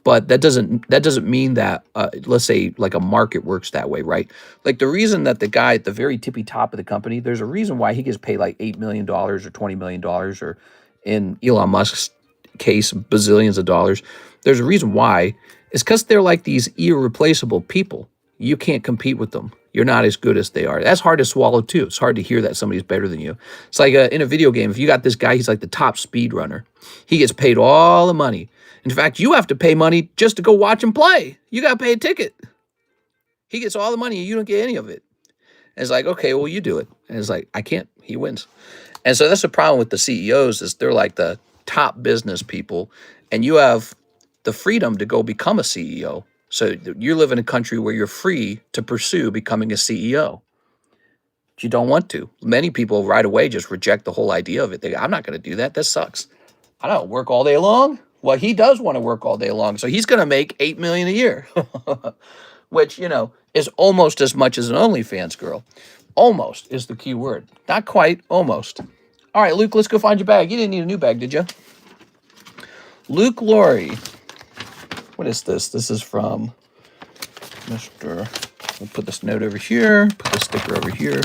A: But that doesn't mean that, let's say, like a market works that way, right? Like the reason that the guy at the very tippy top of the company, there's a reason why he gets paid like $8 million or $20 million, or in Elon Musk's case, bazillions of dollars. There's a reason why. It's because they're like these irreplaceable people. You can't compete with them. You're not as good as they are. That's hard to swallow too. It's hard to hear that somebody's better than you. It's like in a video game, if you got this guy, he's like the top speed runner. He gets paid all the money. In fact, you have to pay money just to go watch him play. You got to pay a ticket. He gets all the money and you don't get any of it. And it's like, okay, well, you do it. And it's like, I can't. He wins. And so that's the problem with the CEOs, is they're like the top business people, and you have the freedom to go become a CEO. So you live in a country where you're free to pursue becoming a CEO. But you don't want to. Many people right away just reject the whole idea of it. They go, I'm not going to do that. That sucks. I don't work all day long. Well, he does want to work all day long, so he's going to make $8 million a year, which, you know, is almost as much as an OnlyFans girl. Almost is the key word. Not quite, almost. All right, Luke, let's go find your bag. You didn't need a new bag, did you? Luke Laurie. What is this? This is from Mr. We'll put this note over here, put the sticker over here.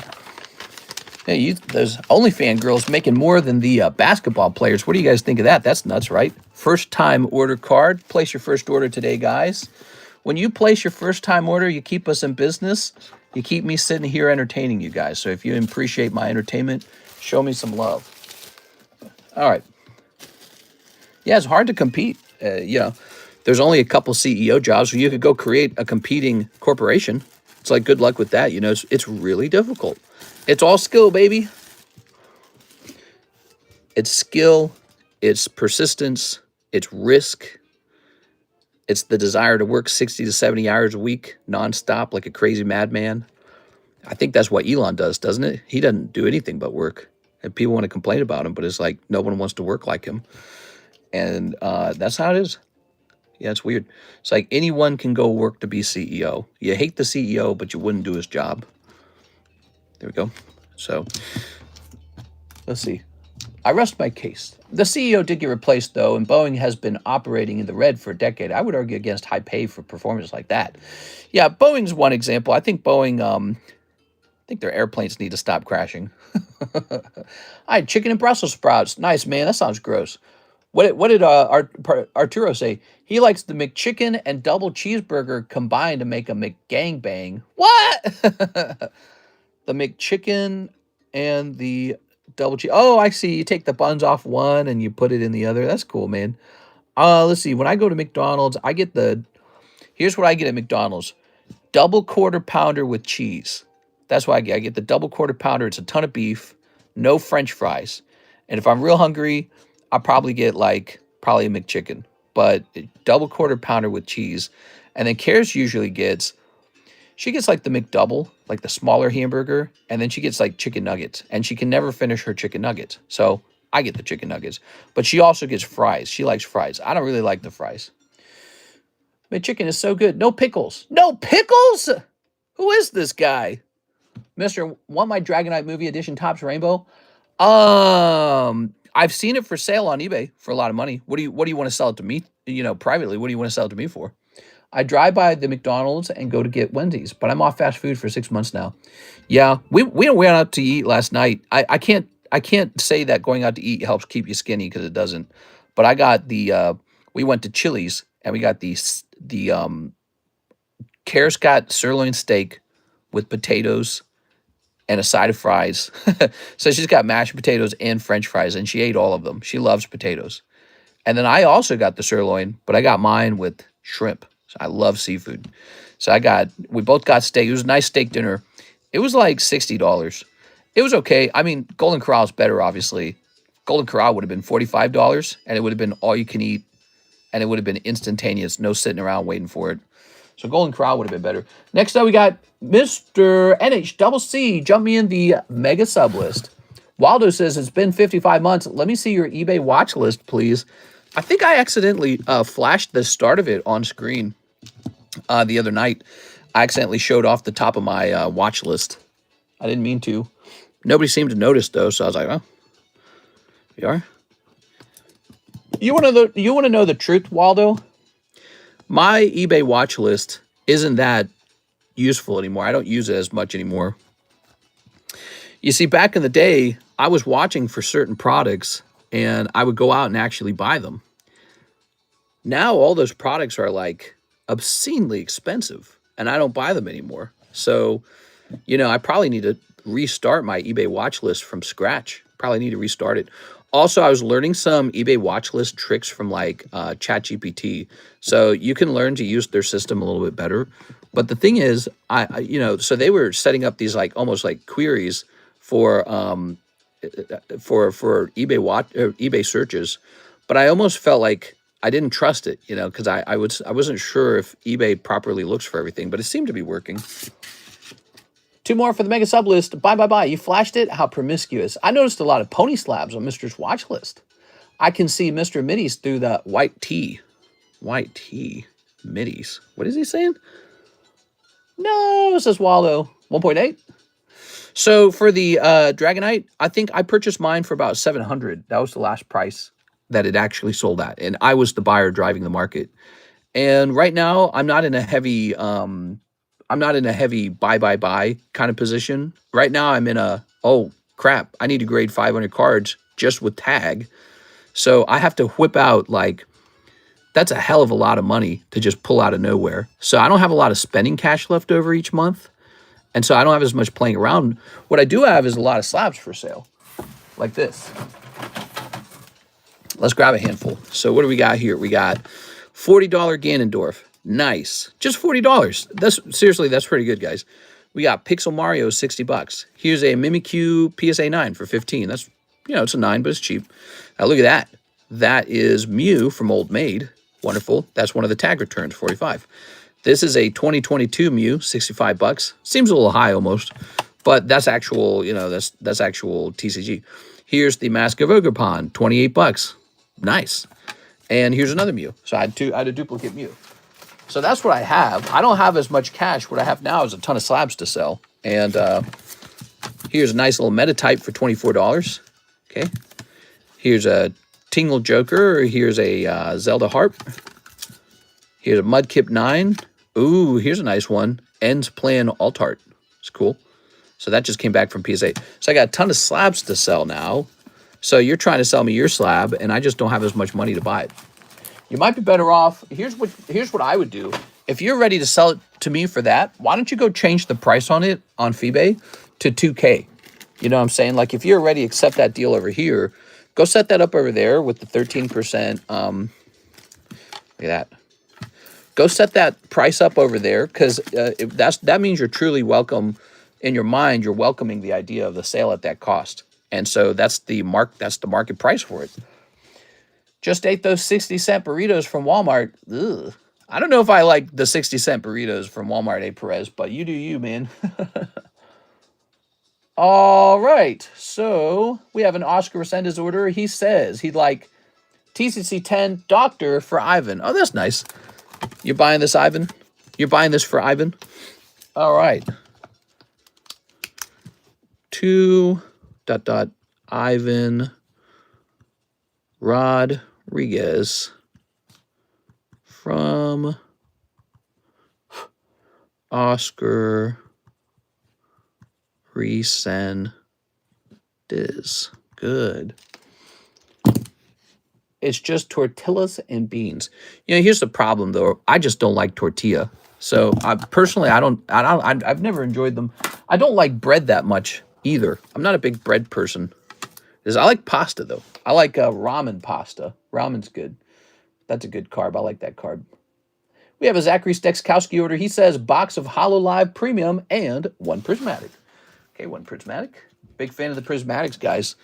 A: Hey, those OnlyFans girls making more than the basketball players. What do you guys think of that? That's nuts, right? First time order card. Place your first order today, guys. When you place your first time order, you keep us in business. You keep me sitting here entertaining you guys. So if you appreciate my entertainment, show me some love. All right. Yeah, it's hard to compete. You know, there's only a couple CEO jobs, so you could go create a competing corporation. It's like, good luck with that. You know, it's really difficult. It's all skill, baby. It's skill, it's persistence, it's risk. It's the desire to work 60 to 70 hours a week, nonstop, like a crazy madman. I think that's what Elon does, doesn't it? He doesn't do anything but work. And people want to complain about him, but it's like no one wants to work like him. And that's how it is. Yeah, it's weird. It's like anyone can go work to be CEO. You hate the CEO, but you wouldn't do his job. There we go. So, let's see. I rest my case. The CEO did get replaced, though, and Boeing has been operating in the red for a decade. I would argue against high pay for performance like that. Yeah, Boeing's one example. I think Boeing, I think their airplanes need to stop crashing. I had chicken and Brussels sprouts. Nice, man. That sounds gross. What did Arturo say? He likes the McChicken and double cheeseburger combined to make a McGangbang. What? The McChicken and the double cheese. Oh, I see. You take the buns off one and you put it in the other. That's cool, man. Let's see. When I go to McDonald's, I get here's what I get at McDonald's. Double quarter pounder with cheese. That's what I get. I get the double quarter pounder. It's a ton of beef, no French fries. And if I'm real hungry, I'll probably get probably a McChicken, but double quarter pounder with cheese. And then Karis usually she gets like the McDouble, like the smaller hamburger, and then she gets like chicken nuggets, and she can never finish her chicken nuggets. So I get the chicken nuggets, but she also gets fries. She likes fries. I don't really like the fries. McChicken is so good. No pickles. No pickles? Who is this guy? Mr. Want my Dragonite movie edition Topps Rainbow? I've seen it for sale on eBay for a lot of money. What do you want to sell it to me? You know, privately, what do you want to sell it to me for? I drive by the McDonald's and go to get Wendy's, but I'm off fast food for 6 months now. Yeah, we went out to eat last night. I can't say that going out to eat helps keep you skinny, because it doesn't. But I got we went to Chili's and we got the Karis got sirloin steak with potatoes and a side of fries. So she's got mashed potatoes and French fries, and she ate all of them. She loves potatoes. And then I also got the sirloin, but I got mine with shrimp. So I love seafood. So we both got steak. It was a nice steak dinner. It was like $60. It was okay. I mean, Golden Corral's better, obviously. Golden Corral would have been $45, and it would have been all you can eat, and it would have been instantaneous, no sitting around waiting for it. So Golden Corral would have been better. Next up, we got Mr. NHCC. Jump me in the mega sub list. Waldo says, it's been 55 months. Let me see your eBay watch list, please. I think I accidentally flashed the start of it on screen the other night. I accidentally showed off the top of my watch list. I didn't mean to. Nobody seemed to notice, though, so I was like, oh, you are? You want to know the truth, Waldo? My eBay watch list isn't that useful anymore. I don't use it as much anymore. You see, back in the day, I was watching for certain products and I would go out and actually buy them. Now all those products are like obscenely expensive and I don't buy them anymore. So, I probably need to restart my eBay watch list from scratch. Probably need to restart it. Also, I was learning some eBay watch list tricks from like ChatGPT. So you can learn to use their system a little bit better. But the thing is, so they were setting up these like almost like queries for eBay eBay searches, but I almost felt like I didn't trust it, because I wasn't sure if eBay properly looks for everything, but it seemed to be working. 2 more for the mega sub list. Bye. You flashed it. How promiscuous. I noticed a lot of pony slabs on Mr.'s watch list. I can see Mr. Middies through the white tee. White tee. Middies. What is he saying? No, says Waldo. 1.8. So for the Dragonite, I think I purchased mine for about $700. That was the last price that it actually sold at. And I was the buyer driving the market. And right now, I'm not in a heavy buy kind of position. Right now, I'm in a, oh, crap, I need to grade 500 cards just with tag. So I have to whip out, like, that's a hell of a lot of money to just pull out of nowhere. So I don't have a lot of spending cash left over each month. And so I don't have as much playing around. What I do have is a lot of slabs for sale, like this. Let's grab a handful. So what do we got here? We got $40 Ganondorf. Nice. Just $40. That's pretty good, guys. We got Pixel Mario, $60. Here's a Mimikyu PSA 9 for 15. That's, it's a 9, but it's cheap. Now look at that. That is Mew from Old Maid. Wonderful. That's one of the tag returns, 45. This is a 2022 Mew, $65. Seems a little high almost, but that's actual, that's actual TCG. Here's the Mask of Ogerpon, $28. Nice. And here's another Mew. So I had a duplicate Mew. So that's what I have. I don't have as much cash. What I have now is a ton of slabs to sell. And here's a nice little Metatype for $24. Okay. Here's a Tingle Joker. Here's a Zelda Harp. Here's a Mudkip 9. Ooh, here's a nice one. Ends Plan Altart. It's cool. So that just came back from PSA. So I got a ton of slabs to sell now. So you're trying to sell me your slab, and I just don't have as much money to buy it. You might be better off. Here's what I would do. If you're ready to sell it to me for that, why don't you go change the price on it on eBay to 2K? You know what I'm saying? Like if you're ready to accept that deal over here, go set that up over there with the 13%. Look at that. Go set that price up over there because that means you're truly welcome in your mind. You're welcoming the idea of the sale at that cost. And so that's the market price for it. Just ate those 60-cent burritos from Walmart. Ugh. I don't know if I like the 60-cent burritos from Walmart, Perez, but you do you, man. All right. So we have an Oscar Resendez order. He says he'd like TCC 10 Doctor for Ivan. Oh, that's nice. You're buying this, Ivan? You're buying this for Ivan? All right. Ivan Rodriguez from Oscar Resendez. Good. It's just tortillas and beans. Here's the problem though. I just don't like tortilla. So I've never enjoyed them. I don't like bread that much either. I'm not a big bread person. I like pasta though. I like ramen pasta. Ramen's good. That's a good carb. I like that carb. We have a Zachary Stekskowski order. He says box of HoloLive Premium and 1 Prismatic. Okay, 1 Prismatic. Big fan of the Prismatics, guys.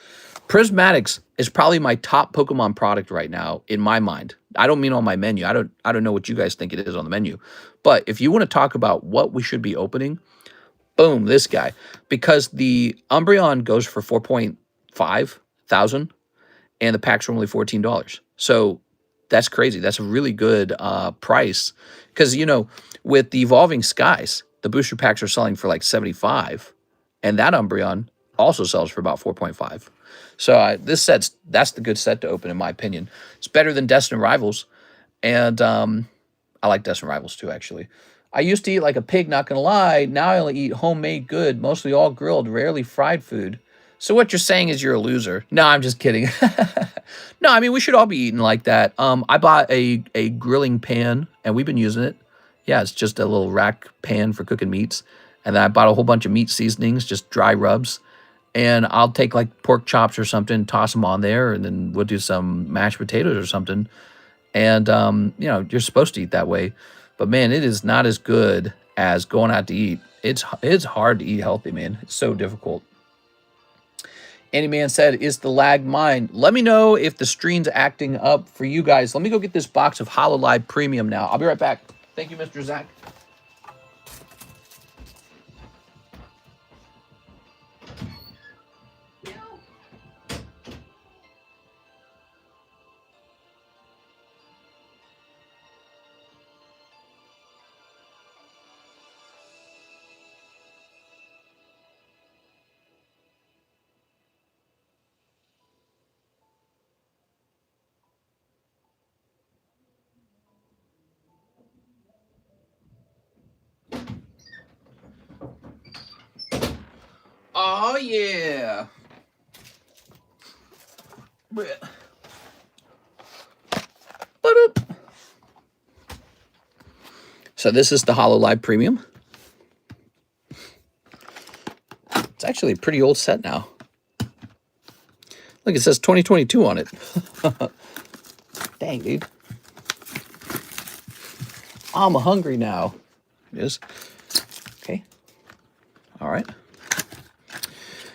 A: Prismatics is probably my top Pokemon product right now in my mind. I don't mean on my menu. I don't know what you guys think it is on the menu. But if you want to talk about what we should be opening, boom, this guy. Because the Umbreon goes for 4.5 thousand and the packs are only $14. So that's crazy. That's a really good price. Because, with the Evolving Skies, the booster packs are selling for like 75, and that Umbreon also sells for about 4.5. So that's the good set to open in my opinion. It's better than Destined Rivals, and I I like Death and Rivals too, actually. I used to eat like a pig, not gonna lie. Now I only eat homemade good, mostly all grilled, rarely fried food. So what you're saying is you're a loser. No, I'm just kidding. No, I mean, we should all be eating like that. I bought a grilling pan, and we've been using it. Yeah, it's just a little rack pan for cooking meats. And then I bought a whole bunch of meat seasonings, just dry rubs. And I'll take like pork chops or something, toss them on there, and then we'll do some mashed potatoes or something. And, you know, you're supposed to eat that way. But, man, it is not as good as going out to eat. It's hard to eat healthy, man. It's so difficult. Any man said, is the lag mine? Let me know if the stream's acting up for you guys. Let me go get this box of HoloLive Premium now. I'll be right back. Thank you, Mr. Zach. Oh, yeah. So this is the HoloLive Premium. It's actually a pretty old set now. Look, it says 2022 on it. Dang, dude. I'm hungry now. It is. Okay. All right.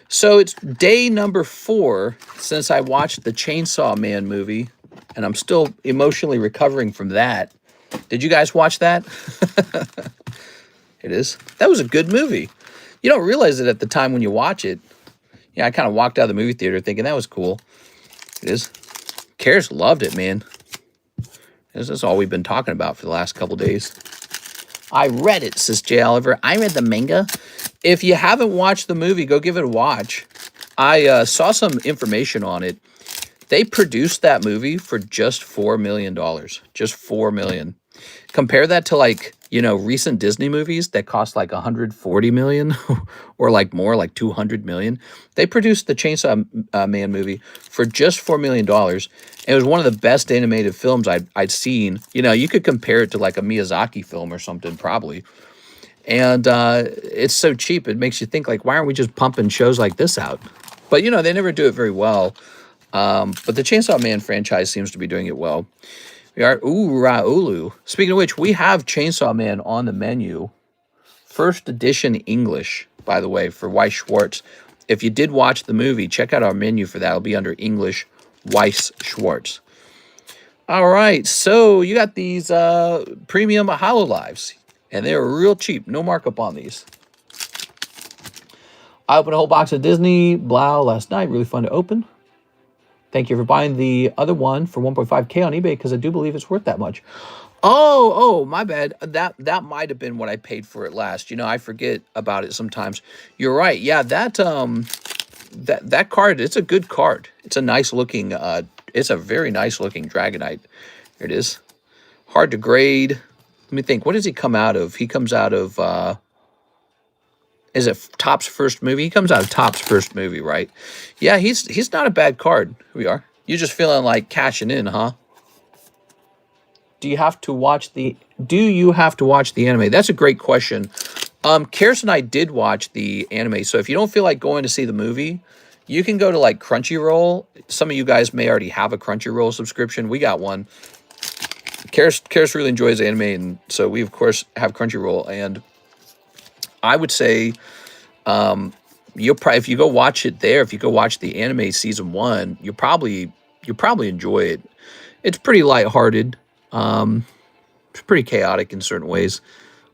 A: So it's day number 4 since I watched the Chainsaw Man movie, and I'm still emotionally recovering from that. Did you guys watch that? It is. That was a good movie. You don't realize it at the time when you watch it. Yeah, I kind of walked out of the movie theater thinking that was cool. It is. Karis loved it, man. This is all we've been talking about for the last couple days. I read it, says J. Oliver. I read the manga. If you haven't watched the movie, go give it a watch. I saw some information on it. They produced that movie for just $4 million. Just $4 million. Compare that to, like, you know, recent Disney movies that cost like $140 million or like more, like $200 million. They produced the Chainsaw Man movie for just $4 million. It was one of the best animated films I'd seen. You know, you could compare it to like a Miyazaki film or something, probably. And it's so cheap. It makes you think, like, why aren't we just pumping shows like this out? But, you know, they never do it very well. But the Chainsaw Man franchise seems to be doing it well. We are Raulu. Speaking of which, we have Chainsaw Man on the menu. First edition English, by the way, for Weiss Schwarz. If you did watch the movie, check out our menu for that. It'll be under English, Weiss Schwarz. All right, so you got these premium HoloLives, and they're real cheap. No markup on these. I opened a whole box of Disney Blau last night. Really fun to open. Thank you for buying the other one for 1.5K on eBay, because I do believe it's worth that much. Oh, my bad. That might have been what I paid for it last. You know, I forget about it sometimes. You're right. Yeah, that card, it's a good card. It's a nice looking, it's a very nice looking Dragonite. Here it is. Hard to grade. Let me think. What does he come out of? He comes out of, is it Top's first movie? He comes out of Top's first movie, right? Yeah, he's not a bad card. Here we are. You're just feeling like cashing in, huh? Do you have to watch the anime? That's a great question. Karis and I did watch the anime, so if you don't feel like going to see the movie, you can go to like Crunchyroll. Some of you guys may already have a Crunchyroll subscription. We got one. Karis really enjoys anime, and so we of course have Crunchyroll. And I would say, you'll probably, if you go watch it there, if you go watch the anime season 1, you'll probably enjoy it. It's pretty lighthearted. It's pretty chaotic in certain ways,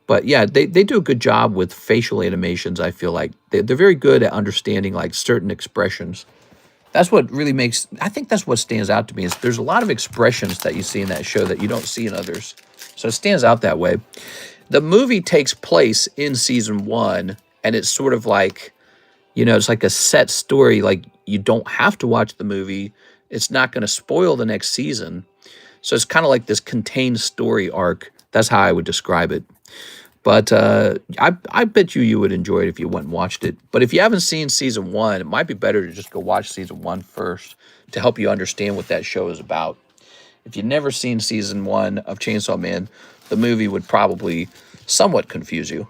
A: but yeah, they do a good job with facial animations. I feel like they're very good at understanding like certain expressions. That's what really I think that's what stands out to me, is there's a lot of expressions that you see in that show that you don't see in others. So it stands out that way. The movie takes place in season 1, and it's sort of like, you know, it's like a set story. Like, you don't have to watch the movie. It's not going to spoil the next season. So it's kind of like this contained story arc That's how I would describe it. But I bet you would enjoy it if you went and watched it. But if you haven't seen season 1, it might be better to just go watch season 1 first to help you understand what that show is about. If you've never seen season 1 of Chainsaw Man, the movie would probably somewhat confuse you.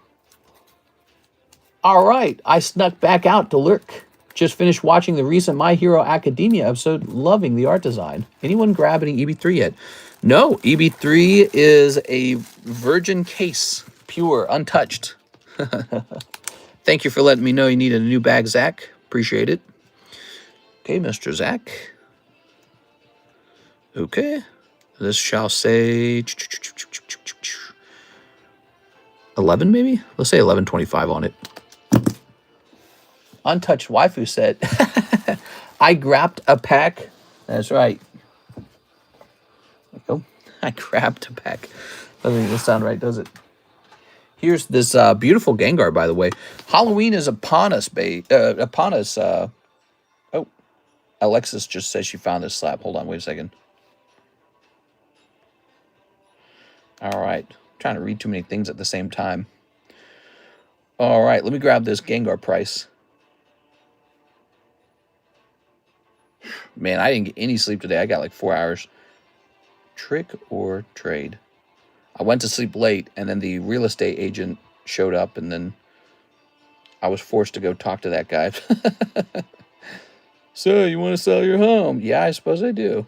A: All right, I snuck back out to lurk. Just finished watching the recent My Hero Academia episode, loving the art design. Anyone grab any EB3 yet? No, EB3 is a virgin case, pure, untouched. Thank you for letting me know you needed a new bag, Zach. Appreciate it. Okay, Mr. Zach. Okay, this shall say 11 maybe? Let's say 1125 on it. Untouched Waifu said, I grabbed a pack. That's right. There you go. I grabbed a pack. Doesn't even sound right, does it? Here's this beautiful Gengar, by the way. Halloween is upon us, oh, Alexis just says she found this slab. Hold on, wait a second. All right. I'm trying to read too many things at the same time. All right, let me grab this Gengar price. Man, I didn't get any sleep today. I got like 4 hours. Trick or trade? I went to sleep late, and then the real estate agent showed up, and then I was forced to go talk to that guy. So, you want to sell your home? Yeah, I suppose I do.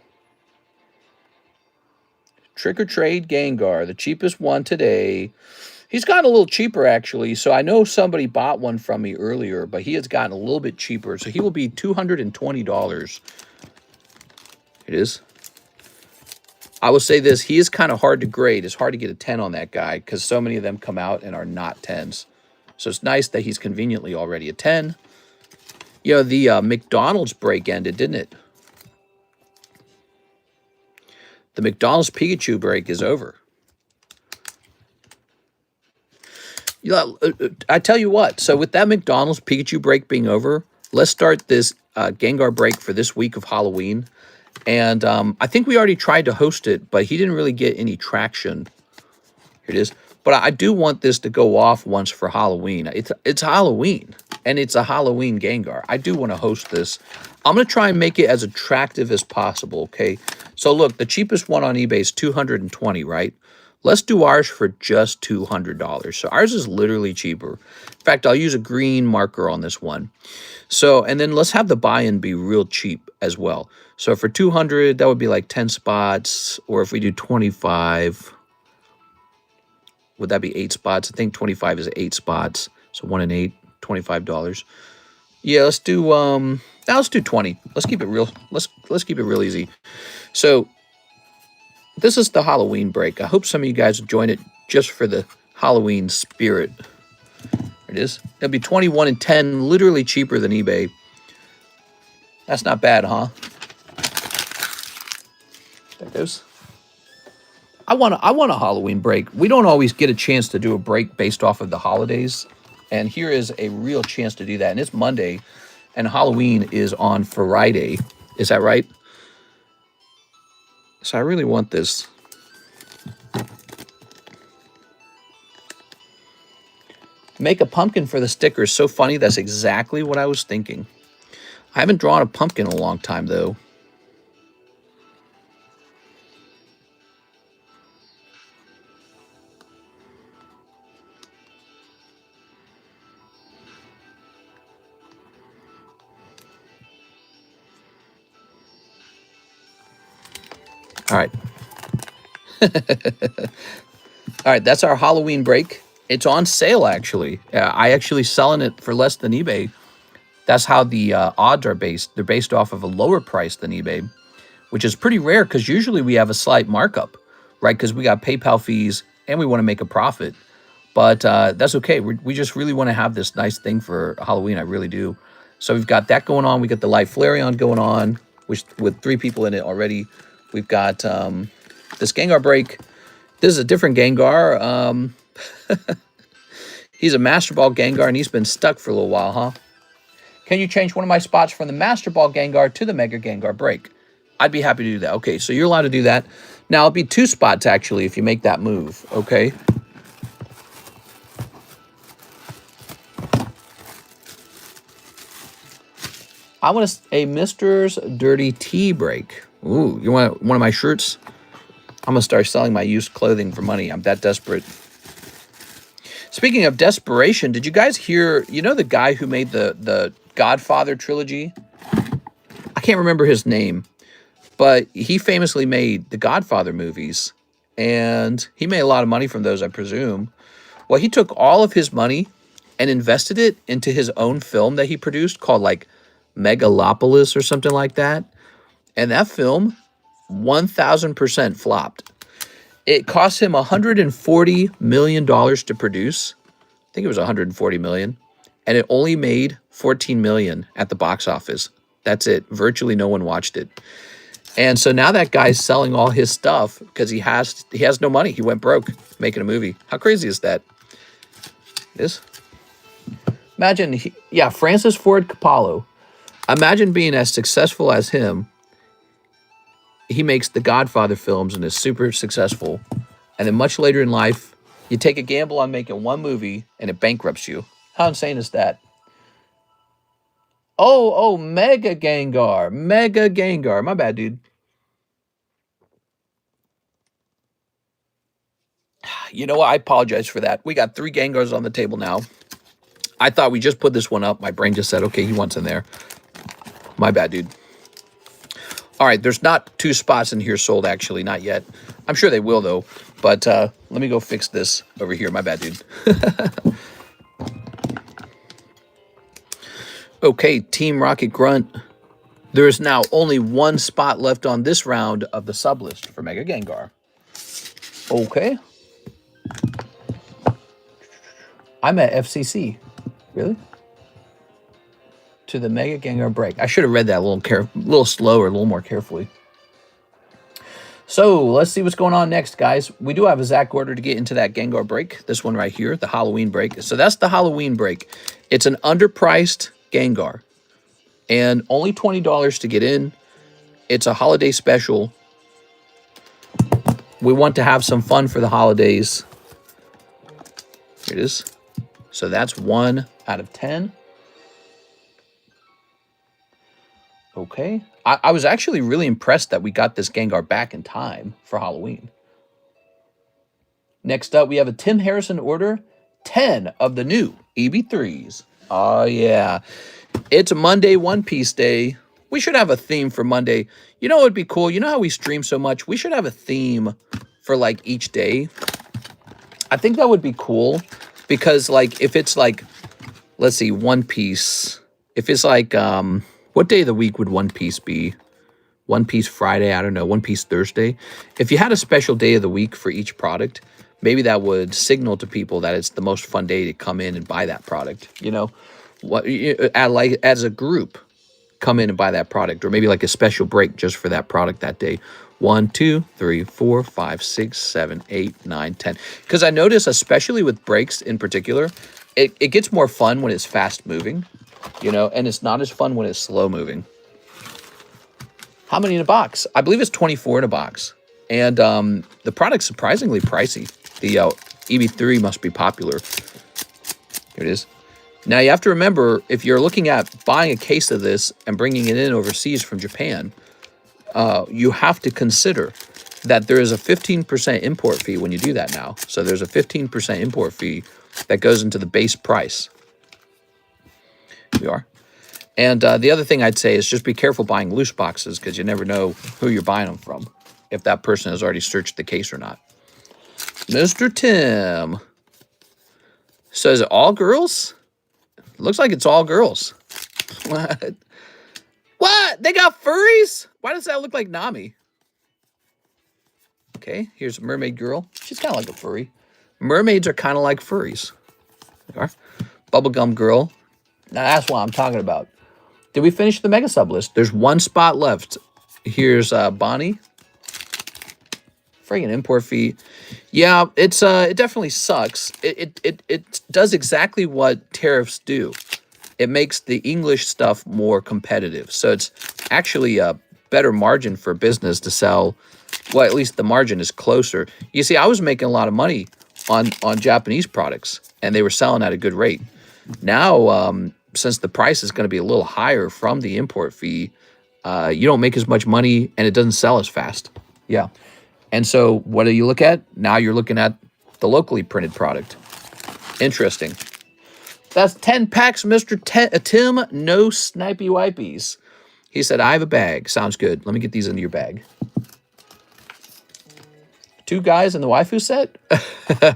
A: Trick or trade Gengar, the cheapest one today. He's gotten a little cheaper, actually. So I know somebody bought one from me earlier, but he has gotten a little bit cheaper. So he will be $220. It is. I will say this. He is kind of hard to grade. It's hard to get a 10 on that guy because so many of them come out and are not 10s. So it's nice that he's conveniently already a 10. You know, the McDonald's break ended, didn't it? The McDonald's Pikachu break is over. I tell you what, so with that McDonald's Pikachu break being over, let's start this Gengar break for this week of Halloween. And I think we already tried to host it, but he didn't really get any traction. Here it is. But I do want this to go off once for Halloween. It's Halloween, and it's a Halloween Gengar. I do want to host this. I'm going to try and make it as attractive as possible, okay? So look, the cheapest one on eBay is $220, right? Let's do ours for just $200. So ours is literally cheaper. In fact, I'll use a green marker on this one. So, and then let's have the buy-in be real cheap as well. So for 200, that would be like 10 spots. Or if we do 25, would that be 8 spots? I think 25 is 8 spots. So 1 and 8, $25. Yeah, let's do now let's do 20. Let's keep it real. Let's keep it real easy. So this is the Halloween break. I hope some of you guys join it just for the Halloween spirit. There it is. It'll be 21 and 10, literally cheaper than eBay. That's not bad, huh? There it goes. I want a Halloween break. We don't always get a chance to do a break based off of the holidays. And here is a real chance to do that. And it's Monday, and Halloween is on Friday. Is that right? So I really want this. Make a pumpkin for the stickers. So funny. That's exactly what I was thinking. I haven't drawn a pumpkin in a long time, though. All right. All right, that's our Halloween break. It's on sale, actually. I actually selling it for less than eBay. That's how the odds are based. They're based off of a lower price than eBay, which is pretty rare because usually we have a slight markup, right? Because we got PayPal fees and we want to make a profit. But that's okay. We just really want to have this nice thing for Halloween. I really do. So we've got that going on. We got the live Flareon going on, which with 3 people in it already. We've got this Gengar break. This is a different Gengar. He's a Master Ball Gengar, and he's been stuck for a little while, huh? Can you change one of my spots from the Master Ball Gengar to the Mega Gengar break? I'd be happy to do that. Okay, so you're allowed to do that. Now, it'll be 2 spots, actually, if you make that move, okay? I want a Mister's Dirty Tea break. Ooh, you want one of my shirts? I'm going to start selling my used clothing for money. I'm that desperate. Speaking of desperation, did you guys hear, you know the guy who made the Godfather trilogy? I can't remember his name, but he famously made the Godfather movies, and he made a lot of money from those, I presume. Well, he took all of his money and invested it into his own film that he produced called, like, Megalopolis or something like that. And that film, 1,000% flopped. It cost him $140 million to produce. I think it was $140 million. And it only made $14 million at the box office. That's it. Virtually no one watched it. And so now that guy's selling all his stuff because he has no money. He went broke making a movie. How crazy is that? This? Imagine, Francis Ford Coppola. Imagine being as successful as him. He makes the Godfather films and is super successful. And then much later in life, you take a gamble on making one movie and it bankrupts you. How insane is that? Oh, Mega Gengar. Mega Gengar. My bad, dude. You know what? I apologize for that. We got 3 Gengars on the table now. I thought we just put this one up. My brain just said, okay, he wants in there. My bad, dude. All right, there's not 2 spots in here sold, actually. Not yet. I'm sure they will, though. But let me go fix this over here. My bad, dude. Okay, Team Rocket Grunt. There is now only 1 spot left on this round of the sub list for Mega Gengar. Okay. I'm at FCC. Really? To the Mega Gengar break. I should have read that a little slower, a little more carefully. So let's see what's going on next, guys. We do have a Zach order to get into that Gengar break. This one right here, the Halloween break. So that's the Halloween break. It's an underpriced Gengar. And only $20 to get in. It's a holiday special. We want to have some fun for the holidays. Here it is. So that's 1 out of 10. Okay. I was actually really impressed that we got this Gengar back in time for Halloween. Next up, we have a Tim Harrison order. 10 of the new EB03s. Oh, yeah. It's Monday One Piece Day. We should have a theme for Monday. You know what would be cool? You know how we stream so much? We should have a theme for, like, each day. I think that would be cool. Because, like, if it's, like, let's see, One Piece. If it's, like, what day of the week would One Piece be? One Piece Friday? I don't know. One Piece Thursday? If you had a special day of the week for each product, maybe that would signal to people that it's the most fun day to come in and buy that product. You know, like as a group, come in and buy that product, or maybe like a special break just for that product that day. 1, 2, 3, 4, 5, 6, 7, 8, 9, 10. Because I notice, especially with breaks in particular, it gets more fun when it's fast moving, you know, and it's not as fun when it's slow moving. How many in a box? I believe it's 24 in a box. And the product's surprisingly pricey. The EB3 must be popular. Here it is. Now, you have to remember, if you're looking at buying a case of this and bringing it in overseas from Japan, you have to consider that there is a 15% import fee when you do that now. So there's a 15% import fee that goes into the base price. Here we are. And the other thing I'd say is just be careful buying loose boxes, because you never know who you're buying them from, if that person has already searched the case or not. Mr. Tim. So is it all girls? Looks like it's all girls. What? What? They got furries? Why does that look like Nami? Okay, here's a mermaid girl. She's kind of like a furry. Mermaids are kind of like furries. There are. Bubblegum girl. Now that's what I'm talking about. Did we finish the mega sub list? There's 1 spot left. Here's Bonnie. Friggin' import fee. Yeah, it definitely sucks. It does exactly what tariffs do. It makes the English stuff more competitive. So it's actually a better margin for business to sell Well, at least the margin is closer. You see, I was making a lot of money on Japanese products, and they were selling at a good rate. Now, since the price is going to be a little higher from the import fee, you don't make as much money, and it doesn't sell as fast. Yeah. And so what do you look at? Now you're looking at the locally printed product. Interesting. That's 10 packs, Mr. Tim. No snipey wipies. He said, I have a bag. Sounds good. Let me get these into your bag. 2 guys in the waifu set?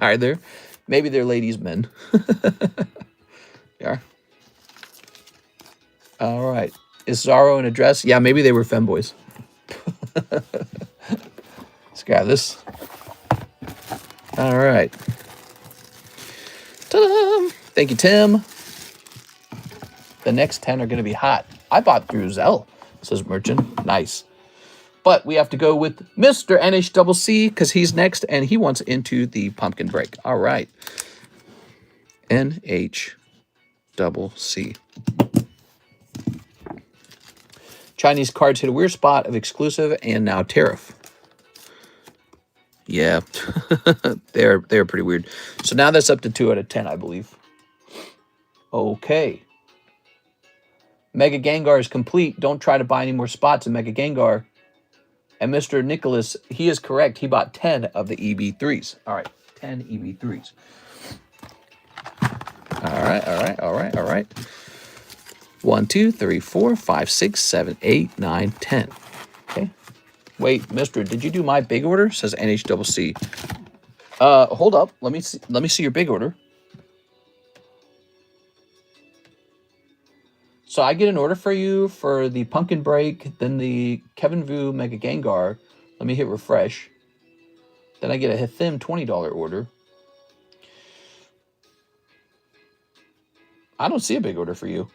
A: Are there? Maybe they're ladies' men. Yeah. All right. Is Zaro in a dress? Yeah, maybe they were femboys. Let's grab this. All right. Ta-da! Thank you, Tim. The next 10 are going to be hot. I bought through ZELLE, says Merchant. Nice. But we have to go with Mr. NHCC because he's next and he wants into the pumpkin break. All right. NHCC. Chinese cards hit a weird spot of exclusive and now tariff. Yeah, they're pretty weird. So now that's up to 2 out of 10, I believe. Okay. Mega Gengar is complete. Don't try to buy any more spots in Mega Gengar. And Mr. Nicholas, he is correct. He bought 10 of the EB3s. All right, 10 EB3s. All right. 1, 2, 3, 4, 5, 6, 7, 8, 9, 10. Okay. Wait, Mister, did you do my big order? Says NHCC. Hold up. Let me see your big order. So I get an order for you for the Pumpkin Break, then the Kevin Vu Mega Gengar. Let me hit refresh. Then I get a Hithim $20 order. I don't see a big order for you.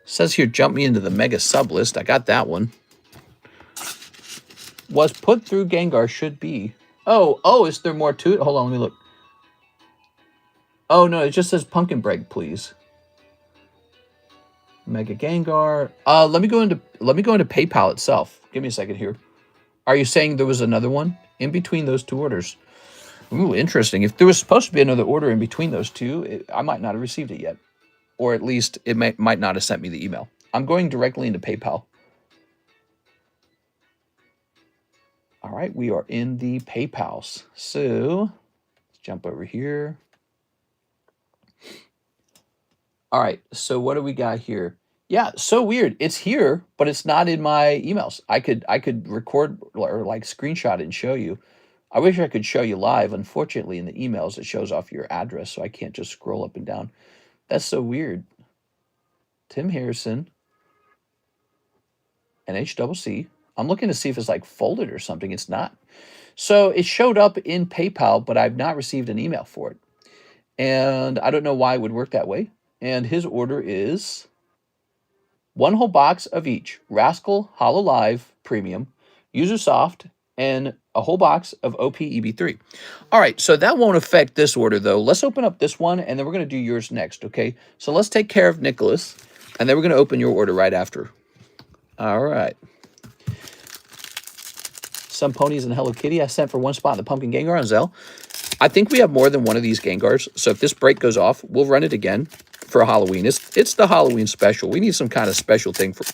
A: Says here, jump me into the Mega Sub list. I got that one. Was put through Gengar should be. Oh, is there more to it? Hold on, let me look. Oh, no, it just says Pumpkin Break, please. Mega Gengar. Let me go into PayPal itself. Give me a second here. Are you saying there was another one in between those 2 orders? Ooh, interesting. If there was supposed to be another order in between those 2, I might not have received it yet. Or at least it might not have sent me the email. I'm going directly into PayPal. All right, we are in the PayPals. So let's jump over here. All right, so what do we got here? Yeah, so weird. It's here, but it's not in my emails. I could record or like screenshot it and show you. I wish I could show you live. Unfortunately, in the emails, it shows off your address, so I can't just scroll up and down. That's so weird. Tim Harrison, NHCC. I'm looking to see if it's like folded or something. It's not. So it showed up in PayPal, but I've not received an email for it. And I don't know why it would work that way. And his order is 1 whole box of each. Rascal, Holo Live, Premium, User Soft, and a whole box of OP EB3. All right, so that won't affect this order, though. Let's open up this one, and then we're going to do yours next, okay? So let's take care of Nicholas, and then we're going to open your order right after. All right. Some ponies and Hello Kitty I sent for 1 spot in the Pumpkin Gengar on ZELLE. I think we have more than one of these Gengars, so if this break goes off, we'll run it again for Halloween. It's the Halloween special. We need some kind of special thing for...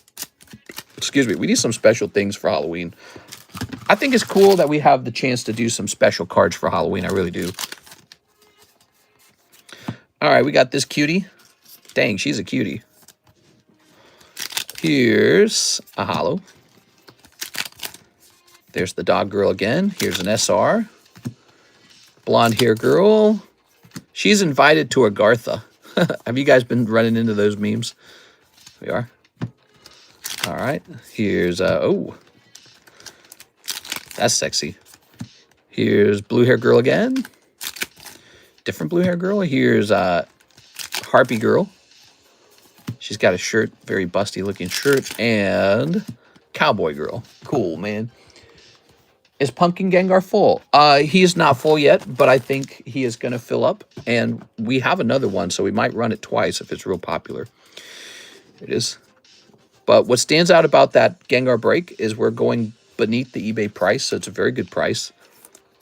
A: Excuse me. We need some special things for Halloween. I think it's cool that we have the chance to do some special cards for Halloween. I really do. All right, we got this cutie. Dang, she's a cutie. Here's a holo. There's the dog girl again. Here's an SR. Blonde hair girl. She's invited to Agartha. Have you guys been running into those memes? We are. All right. Here's, oh. That's sexy. Here's blue hair girl again. Different blue hair girl. Here's Harpy girl. She's got a shirt, very busty looking shirt. And cowboy girl. Cool, man. Is Pumpkin Gengar full? He is not full yet, but I think he is going to fill up. And we have another one, so we might run it twice if it's real popular. Here it is. But what stands out about that Gengar break is we're going beneath the eBay price, so it's a very good price.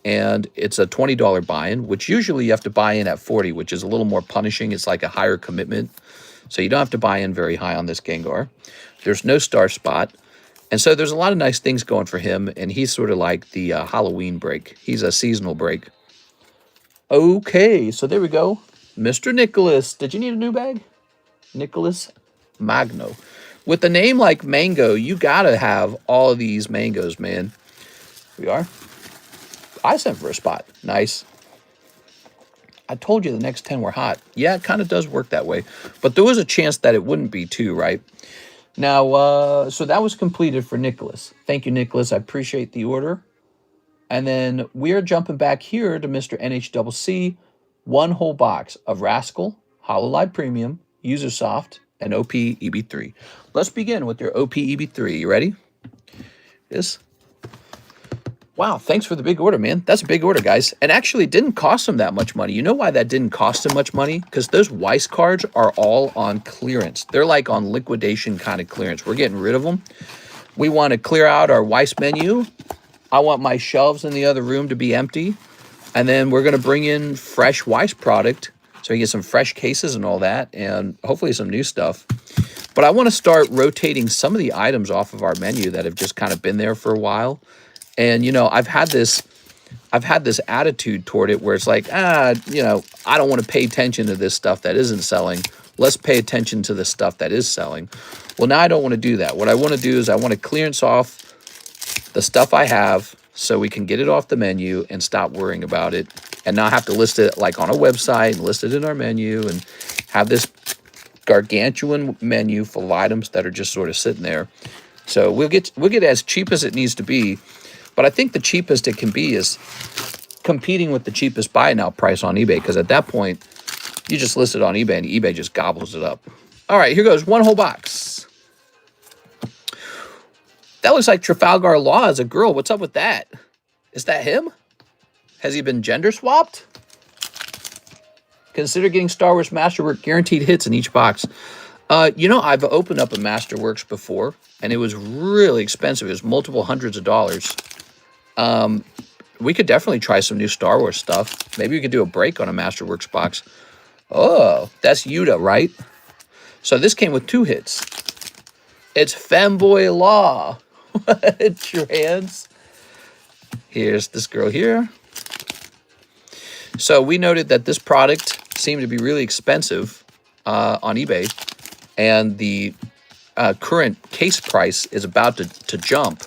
A: And it's a $20 buy-in, which usually you have to buy in at 40, which is a little more punishing. It's like a higher commitment. So you don't have to buy in very high on this Gengar. There's no star spot. And so there's a lot of nice things going for him, and he's sort of like the Halloween break. He's a seasonal break. Okay, so there we go. Mr. Nicholas. Did you need a new bag? Nicholas Magno. With a name like Mango, you gotta have all of these mangoes, man. Here we are. I sent for a spot. Nice. I told you the next 10 were hot. Yeah, it kind of does work that way. But there was a chance that it wouldn't be too, right? Now, so that was completed for Nicholas. Thank you, Nicholas. I appreciate the order. And then we're jumping back here to Mr. NHCC. One whole box of Rascal, Hololive Premium, User Soft, and OP EB3. Let's begin with your OP EB3. You ready? Yes. Wow, thanks for the big order, man. That's a big order, guys. And actually, it didn't cost him that much money. You know why that didn't cost him much money? Because those Weiss cards are all on clearance. They're like on liquidation kind of clearance. We're getting rid of them. We want to clear out our Weiss menu. I want my shelves in the other room to be empty. And then we're going to bring in fresh Weiss product. So you get some fresh cases and all that. And hopefully some new stuff. But I want to start rotating some of the items off of our menu that have just kind of been there for a while. And, you know, I've had this attitude toward it where it's like, you know, I don't want to pay attention to this stuff that isn't selling. Let's pay attention to the stuff that is selling. Well, now I don't want to do that. What I want to do is I want to clearance off the stuff I have so we can get it off the menu and stop worrying about it and not have to list it like on a website and list it in our menu and have this gargantuan menu full of items that are just sort of sitting there. So we'll get as cheap as it needs to be. But I think the cheapest it can be is competing with the cheapest buy now price on eBay, because at that point, you just list it on eBay and eBay just gobbles it up. All right, here goes one whole box. That looks like Trafalgar Law as a girl. What's up with that? Is that him? Has he been gender swapped? Consider getting Star Wars Masterwork guaranteed hits in each box. You know, I've opened up a Masterworks before, and it was really expensive. It was multiple hundreds of dollars. We could definitely try some new Star Wars stuff. Maybe we could do a break on a Masterworks box. Oh, that's Yuta, right? So this came with 2 hits. It's Femboy Law. Trans. Here's this girl here. So we noted that this product seemed to be really expensive on eBay. And the current case price is about to jump.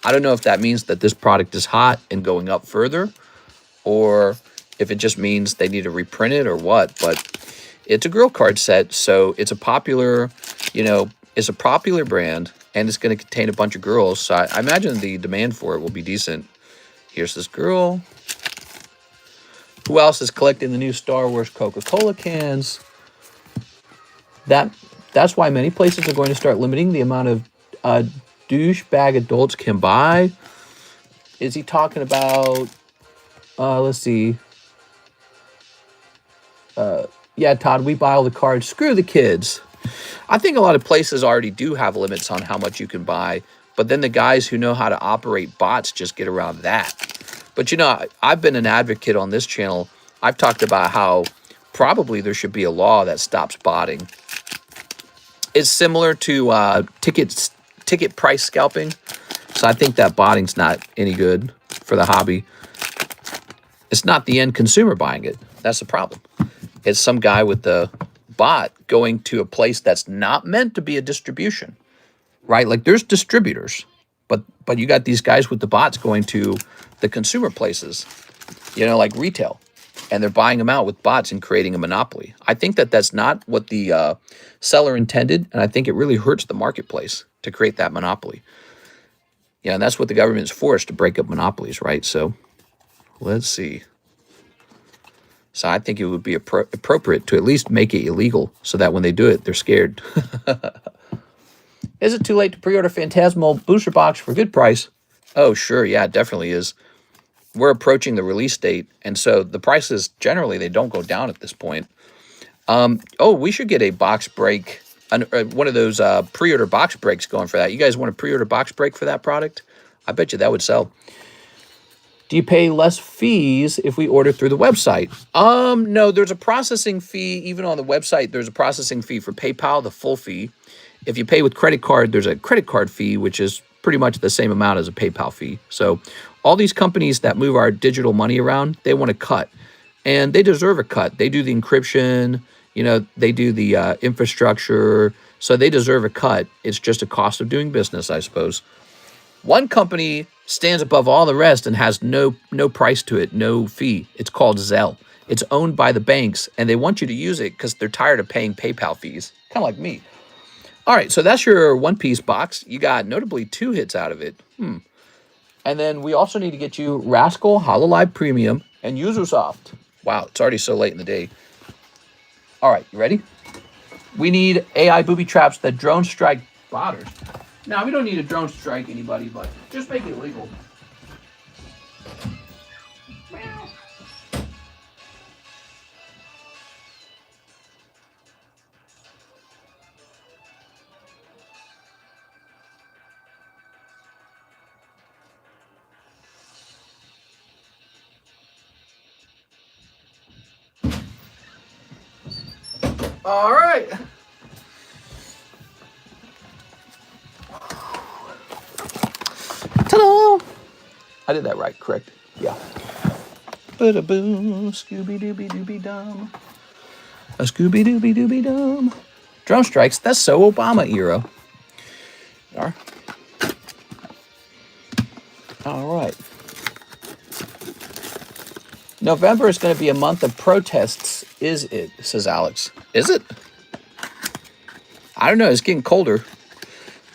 A: I don't know if that means that this product is hot and going up further, or if it just means they need to reprint it or what. But it's a girl card set, so it's a popular, you know, it's a popular brand, and it's going to contain a bunch of girls. So I imagine the demand for it will be decent. Here's this girl. Who else is collecting the new Star Wars Coca-Cola cans? That's why many places are going to start limiting the amount of douchebag adults can buy. Is he talking about, let's see. Yeah, Todd, we buy all the cards. Screw the kids. I think a lot of places already do have limits on how much you can buy, but then the guys who know how to operate bots just get around that. But, you know, I've been an advocate on this channel. I've talked about how probably there should be a law that stops botting. It's similar to ticket price scalping. So I think that botting's not any good for the hobby. It's not the end consumer buying it. That's the problem. It's some guy with the bot going to a place that's not meant to be a distribution, right? Like there's distributors, but you got these guys with the bots going to the consumer places, you know, like retail. And they're buying them out with bots and creating a monopoly. I think that that's not what the seller intended, and I think it really hurts the marketplace to create that monopoly. Yeah, and that's what the government's for, is to break up monopolies, right? So let's see. So I think it would be appropriate to at least make it illegal so that when they do it, they're scared. Is it too late to pre-order Phantasmal booster box for a good price? Oh, sure. Yeah, it definitely is. We're approaching the release date, and so the prices, generally, they don't go down at this point. Oh, we should get a box break one of those pre-order box breaks going for that. You guys want a pre-order box break for that product? I bet you that would sell. Do you pay less fees if we order through the website? No, there's a processing fee. Even on the website, there's a processing fee for PayPal, the full fee. If you pay with credit card, there's a credit card fee, which is pretty much the same amount as a PayPal fee. So all these companies that move our digital money around, they want a cut. And they deserve a cut. They do the encryption, you know, they do the infrastructure. So they deserve a cut. It's just a cost of doing business, I suppose. One company stands above all the rest and has no price to it, no fee. It's called ZELLE. It's owned by the banks, and they want you to use it because they're tired of paying PayPal fees, kind of like me. All right, so that's your one-piece box. You got notably 2 hits out of it. And then we also need to get you Rascal HoloLive Premium and Usersoft. Wow, it's already so late in the day. All right, you ready? We need AI booby traps that drone strike botters. Now, we don't need a drone strike anybody, but just make it illegal. All right. Ta-da! I did that right, correct? Yeah. Ba-da-boom, Scooby-Dooby-Dooby-Dum. A Scooby-Dooby-Dooby-Dum. Drone strikes, that's so Obama era. Are. All right. November is going to be a month of protests, is it? Says Alex. Is it? I don't know. It's getting colder.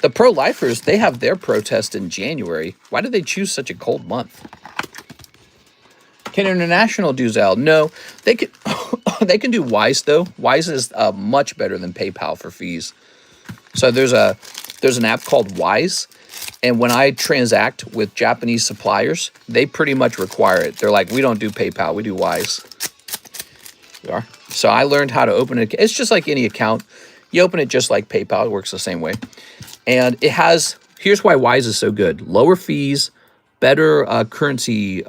A: The pro-lifers, they have their protest in January. Why did they choose such a cold month? Can International do ZELLE? No. They can, they can do Wise, though. Wise is much better than PayPal for fees. So there's an app called Wise. And when I transact with Japanese suppliers, they pretty much require it. They're like, we don't do PayPal, we do Wise. We are. So I learned how to open it. It's just like any account. You open it just like PayPal. It works the same way. And it has, here's why Wise is so good. Lower fees, better currency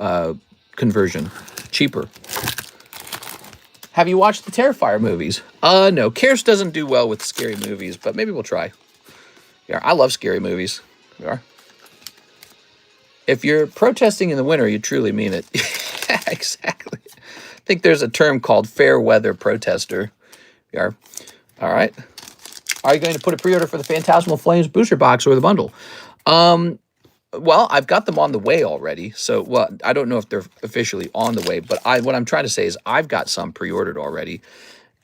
A: conversion, cheaper. Have you watched the Terrifier movies? No. Karis doesn't do well with scary movies, but maybe we'll try. Yeah, I love scary movies. We are. If you're protesting in the winter, you truly mean it. Exactly. I think there's a term called fair weather protester. We are. All right. Are you going to put a pre-order for the Phantasmal Flames booster box or the bundle? Well, I've got them on the way already. So, well, I don't know if they're officially on the way, but what I'm trying to say is I've got some pre-ordered already.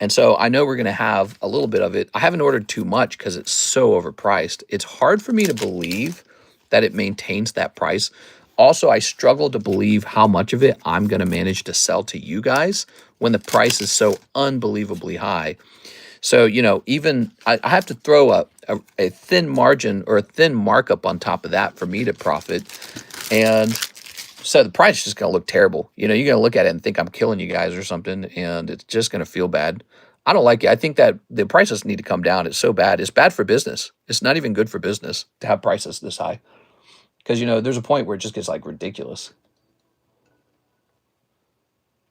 A: And so I know we're going to have a little bit of it. I haven't ordered too much because it's so overpriced. It's hard for me to believe that it maintains that price. Also, I struggle to believe how much of it I'm going to manage to sell to you guys when the price is so unbelievably high. So, you know, even I have to throw a thin margin or a thin markup on top of that for me to profit. And so the price is just going to look terrible. You know, you're going to look at it and think I'm killing you guys or something, and it's just going to feel bad. I don't like it. I think that the prices need to come down. It's so bad. It's bad for business. It's not even good for business to have prices this high. Because, you know, there's a point where it just gets, like, ridiculous.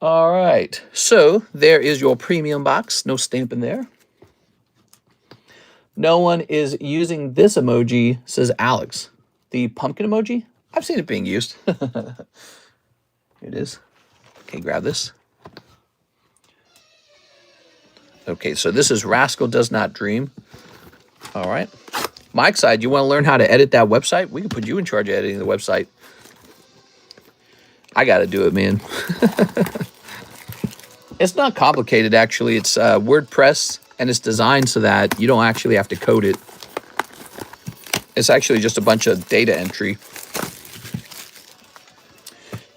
A: All right. So there is your premium box. No stamping there. No one is using this emoji, says Alex. The pumpkin emoji? I've seen it being used. Here it is. Okay, grab this. Okay, so this is Rascal Does Not Dream. All right. Mike's side, you want to learn how to edit that website? We can put you in charge of editing the website. I got to do it, man. It's not complicated, actually. It's WordPress, and it's designed so that you don't actually have to code it. It's actually just a bunch of data entry.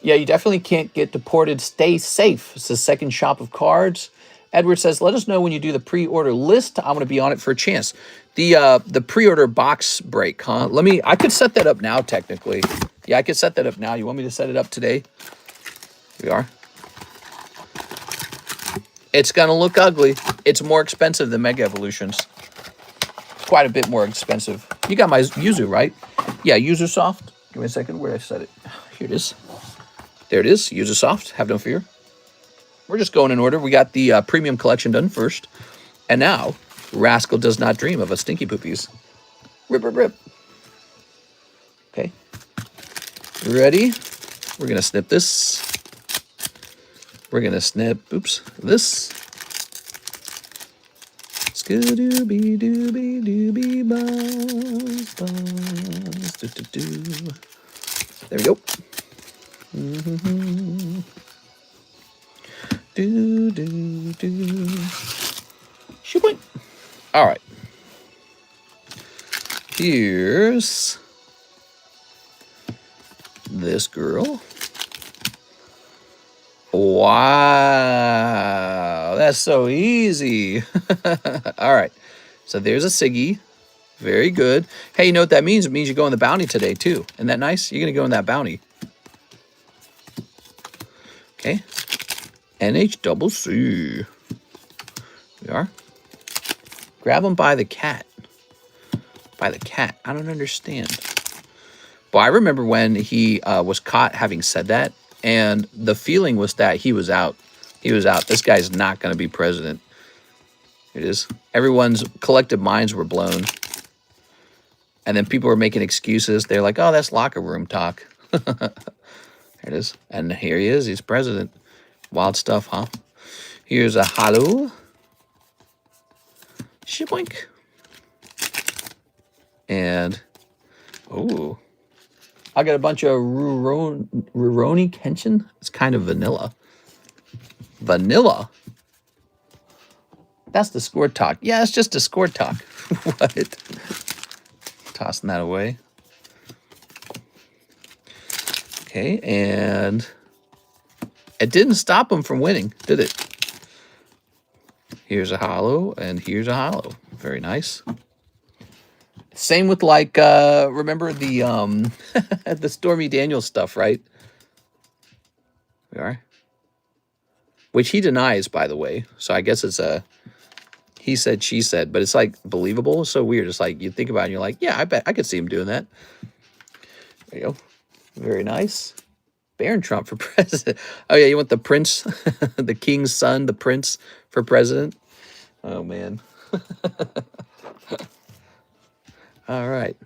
A: Yeah, you definitely can't get deported. Stay safe. It's the second shop of cards. Edward says, let us know when you do the pre-order list. I'm going to be on it for a chance. The pre-order box break, huh? I could set that up now, technically. Yeah, I could set that up now. You want me to set it up today? Here we are. It's going to look ugly. It's more expensive than Mega Evolutions. quite a bit more expensive. You got my Yuzu, right? Yeah, Yuzu Soft. Give me a second. Where did I set it? Here it is. There it is. Yuzu Soft. Have no fear. We're just going in order. We got the premium collection done first. And now, Rascal Does Not Dream of a Stinky Poopies. Rip, rip, rip. Okay. Ready? We're going to snip this. We're going to snip, oops, this. Scoo-doo-bee, doo-bee, doo-bee, buzz, buzz, do-do-do. There we go. Mm-hmm. Do-do-do. Shoop. All right. Here's this girl. Wow, that's so easy. All right, so there's a Siggy. Very good. Hey, you know what that means? It means you go in the bounty today, too. Isn't that nice? You're going to go in that bounty. Okay. NHCC. We are. Grab him by the cat. By the cat. I don't understand. Well, I remember when he was caught having said that. And the feeling was that he was out. He was out. This guy's not going to be president. It is. Everyone's collective minds were blown. And then people were making excuses. They're like, oh, that's locker room talk. There it is. And here he is. He's president. Wild stuff, huh? Here's a Halo. Shipoink. And, oh. I got a bunch of Rurouni Kenshin. It's kind of vanilla. Vanilla? That's the score talk. Yeah, it's just a score talk. What? Tossing that away. Okay, and it didn't stop him from winning, did it? Here's a Holo, and here's a Holo. Very nice. Same with, like, remember the the Stormy Daniels stuff, right? We are. Which he denies, by the way. So I guess it's a he said, she said. But it's, like, believable. It's so weird. It's like, you think about it and you're like, yeah, I bet I could see him doing that. There you go. Very nice. Baron Trump for president. Oh, yeah, you want the prince, the king's son, the prince for president? Oh, man. All right.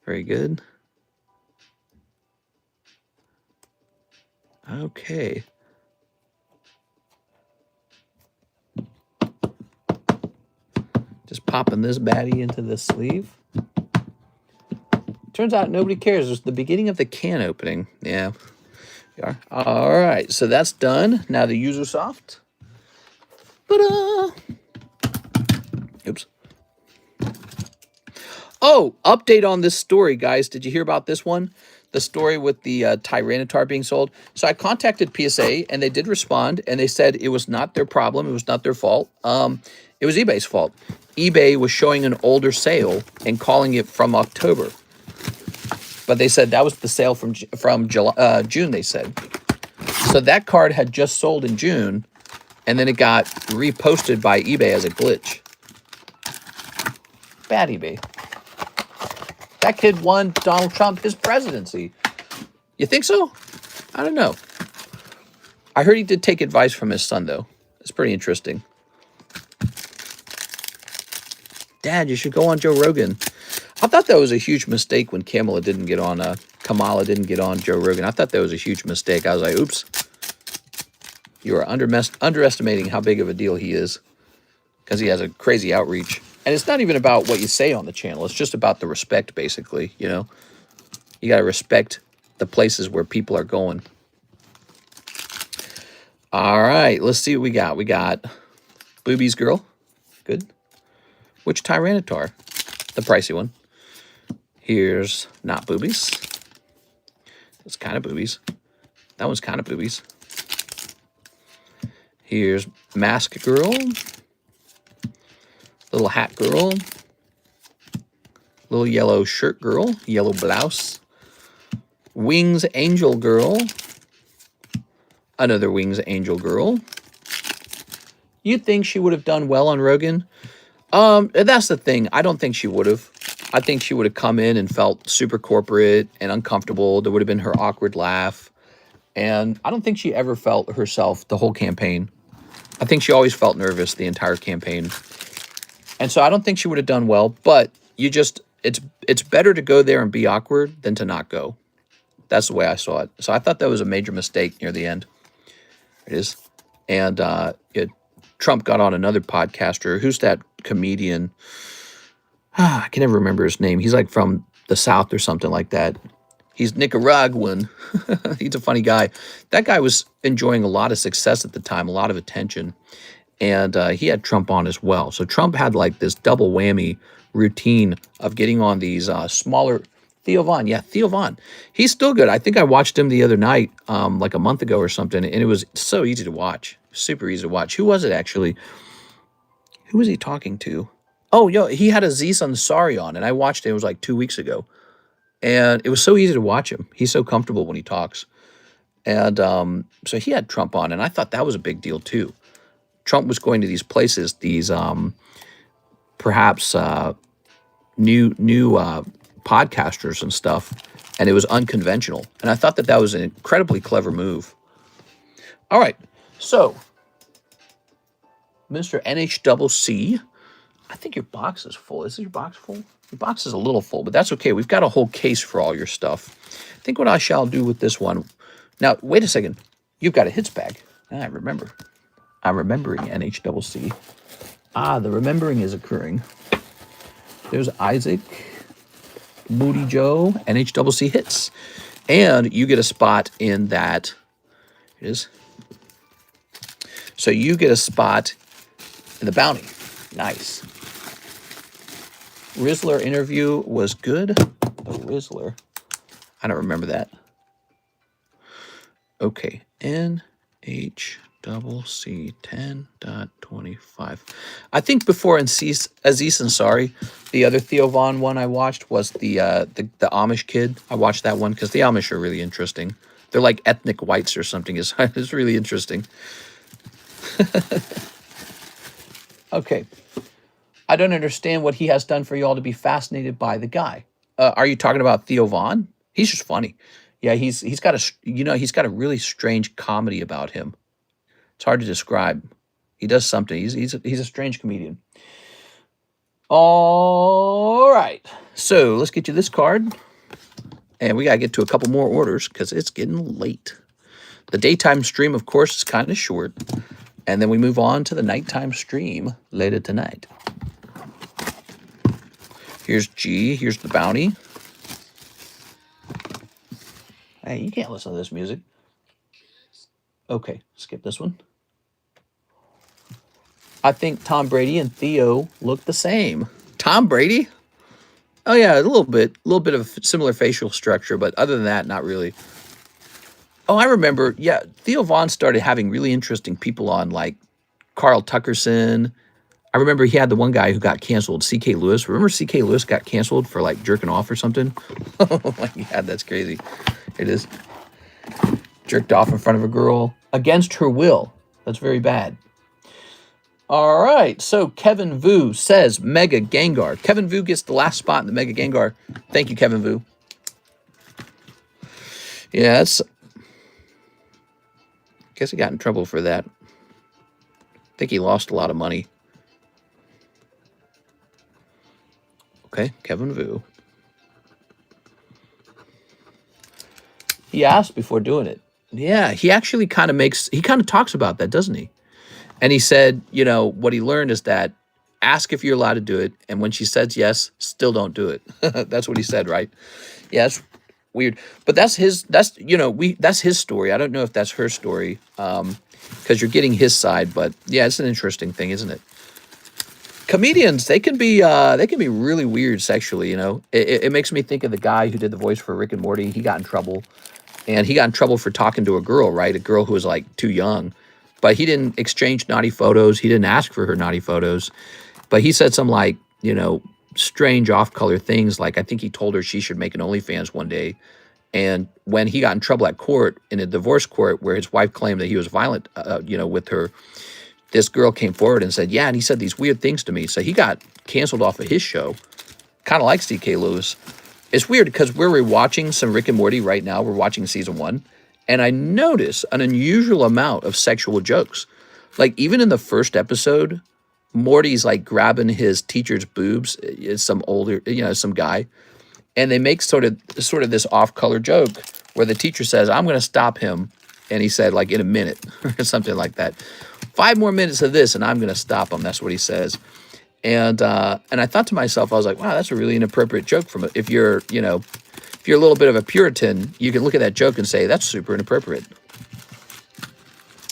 A: Very good. Okay. Just popping this baddie into the sleeve. Turns out nobody cares. It's the beginning of the can opening. Yeah. We are. All right. So that's done. Now the user soft. Ta-da! Oops. Oh, update on this story, guys. Did you hear about this one? The story with the Tyranitar being sold. So I contacted PSA, and they did respond, and they said it was not their problem. It was not their fault. It was eBay's fault. eBay was showing an older sale and calling it from October. But they said that was the sale from June, they said. So that card had just sold in June, and then it got reposted by eBay as a glitch. Bad eBay. That kid won Donald Trump his presidency. You think so? I don't know. I heard he did take advice from his son, though. It's pretty interesting. Dad, you should go on Joe Rogan. I thought that was a huge mistake when Kamala didn't get on Joe Rogan. I thought that was a huge mistake. I was like, oops. You are underestimating how big of a deal he is. Because he has a crazy outreach. And it's not even about what you say on the channel. It's just about the respect, basically, you know. You got to respect the places where people are going. All right, let's see what we got. We got Boobies Girl. Good. Which Tyranitar? The pricey one. Here's not Boobies. It's kind of Boobies. That one's kind of Boobies. Here's Mask Girl. Little Hat Girl. Little Yellow Shirt Girl. Yellow Blouse. Wings Angel Girl. Another Wings Angel Girl. You'd think she would have done well on Rogan. And that's the thing. I don't think she would have. I think she would have come in and felt super corporate and uncomfortable. There would have been her awkward laugh. And I don't think she ever felt herself the whole campaign. I think she always felt nervous the entire campaign. And so I don't think she would have done well, but it's better to go there and be awkward than to not go. That's the way I saw it. So I thought that was a major mistake near the end. It is. And Trump got on another podcaster. Who's that comedian? I can never remember his name. He's like from the South or something like that. He's Nicaraguan. He's a funny guy. That guy was enjoying a lot of success at the time, a lot of attention. And he had Trump on as well. So Trump had like this double whammy routine of getting on these smaller... Theo Von. Yeah, Theo Von. He's still good. I think I watched him the other night, like a month ago or something, and it was so easy to watch. Super easy to watch. Who was it, actually? Who was he talking to? Oh, he had Aziz Ansari on, and I watched it. It was like 2 weeks ago. And it was so easy to watch him. He's so comfortable when he talks. And so he had Trump on, and I thought that was a big deal, too. Trump was going to these places, these perhaps new podcasters and stuff, and it was unconventional. And I thought that was an incredibly clever move. All right, so Mr. NHCC, I think your box is full. Is your box full? Your box is a little full, but that's okay. We've got a whole case for all your stuff. I think what I shall do with this one... Now, wait a second. You've got a hits bag. I remember. I'm remembering NHCC. The remembering is occurring. There's Isaac... Booty Joe, NHCC hits. And you get a spot in that. It is. So you get a spot in the bounty. Nice. Rizzler interview was good. The Rizzler. I don't remember that. Okay. NHCC 10.25. I think before Aziz Ansari, the other Theo Von one I watched was the Amish kid. I watched that one because the Amish are really interesting. They're like ethnic whites or something. It's really interesting. Okay. I don't understand what he has done for y'all to be fascinated by the guy. Are you talking about Theo Von? He's just funny. Yeah, he's got a really strange comedy about him. It's hard to describe. He does something. He's a strange comedian. All right. So let's get you this card. And we got to get to a couple more orders because it's getting late. The daytime stream, of course, is kind of short. And then we move on to the nighttime stream later tonight. Here's G. Here's the bounty. Hey, you can't listen to this music. Okay, skip this one. I think Tom Brady and Theo look the same. Tom Brady? Oh yeah, a little bit of similar facial structure, but other than that, not really. Oh, I remember. Yeah, Theo Von started having really interesting people on, like Carl Tuckerson. I remember he had the one guy who got canceled, C.K. Lewis. Remember C.K. Lewis got canceled for like jerking off or something? Oh my God, that's crazy. It is. Jerked off in front of a girl against her will. That's very bad. All right, so Kevin Vu says Mega Gengar. Kevin Vu gets the last spot in the Mega Gengar. Thank you, Kevin Vu. Yeah, that's... Guess he got in trouble for that. I think he lost a lot of money. Okay, Kevin Vu. He asked before doing it. Yeah, he actually kind of talks about that, doesn't he? And he said, what he learned is that ask if you're allowed to do it. And when she says yes, still don't do it. That's what he said, right? Yeah, it's weird. But that's his story. I don't know if that's her story because you're getting his side. But yeah, it's an interesting thing, isn't it? Comedians, they can be really weird sexually, It makes me think of the guy who did the voice for Rick and Morty. He got in trouble. And he got in trouble for talking to a girl, right? A girl who was like too young. But he didn't exchange naughty photos. He didn't ask for her naughty photos. But he said some like, strange off-color things. Like I think he told her she should make an OnlyFans one day. And when he got in trouble at court, in a divorce court, where his wife claimed that he was violent, with her, this girl came forward and said, yeah, and he said these weird things to me. So he got canceled off of his show. Kind of like CK Lewis. It's weird because we're rewatching some Rick and Morty right now. We're watching season 1. And I notice an unusual amount of sexual jokes. Like even in the first episode, Morty's like grabbing his teacher's boobs. It's some older, some guy. And they make sort of this off-color joke where the teacher says, I'm going to stop him. And he said, like, in a minute or something like that. 5 more minutes of this and I'm going to stop him. That's what he says. And I thought to myself, I was like, wow, that's a really inappropriate joke from if you're a little bit of a Puritan, you can look at that joke and say, that's super inappropriate.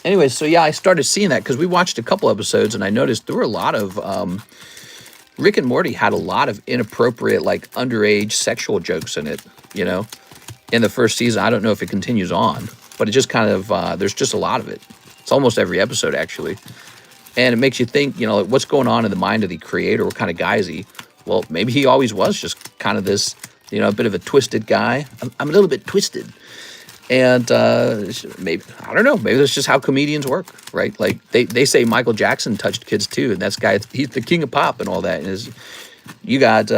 A: Anyways, so yeah, I started seeing that because we watched a couple episodes and I noticed there were a lot of, Rick and Morty had a lot of inappropriate, like underage sexual jokes in it, in the first season. I don't know if it continues on, but it just kind of, there's just a lot of it. It's almost every episode, actually. And it makes you think, what's going on in the mind of the creator? What kind of guy is he? Well, maybe he always was just kind of this, a bit of a twisted guy. I'm a little bit twisted. And maybe, I don't know, maybe that's just how comedians work, right? Like they say Michael Jackson touched kids too. And that's guy, he's the king of pop and all that. And you got,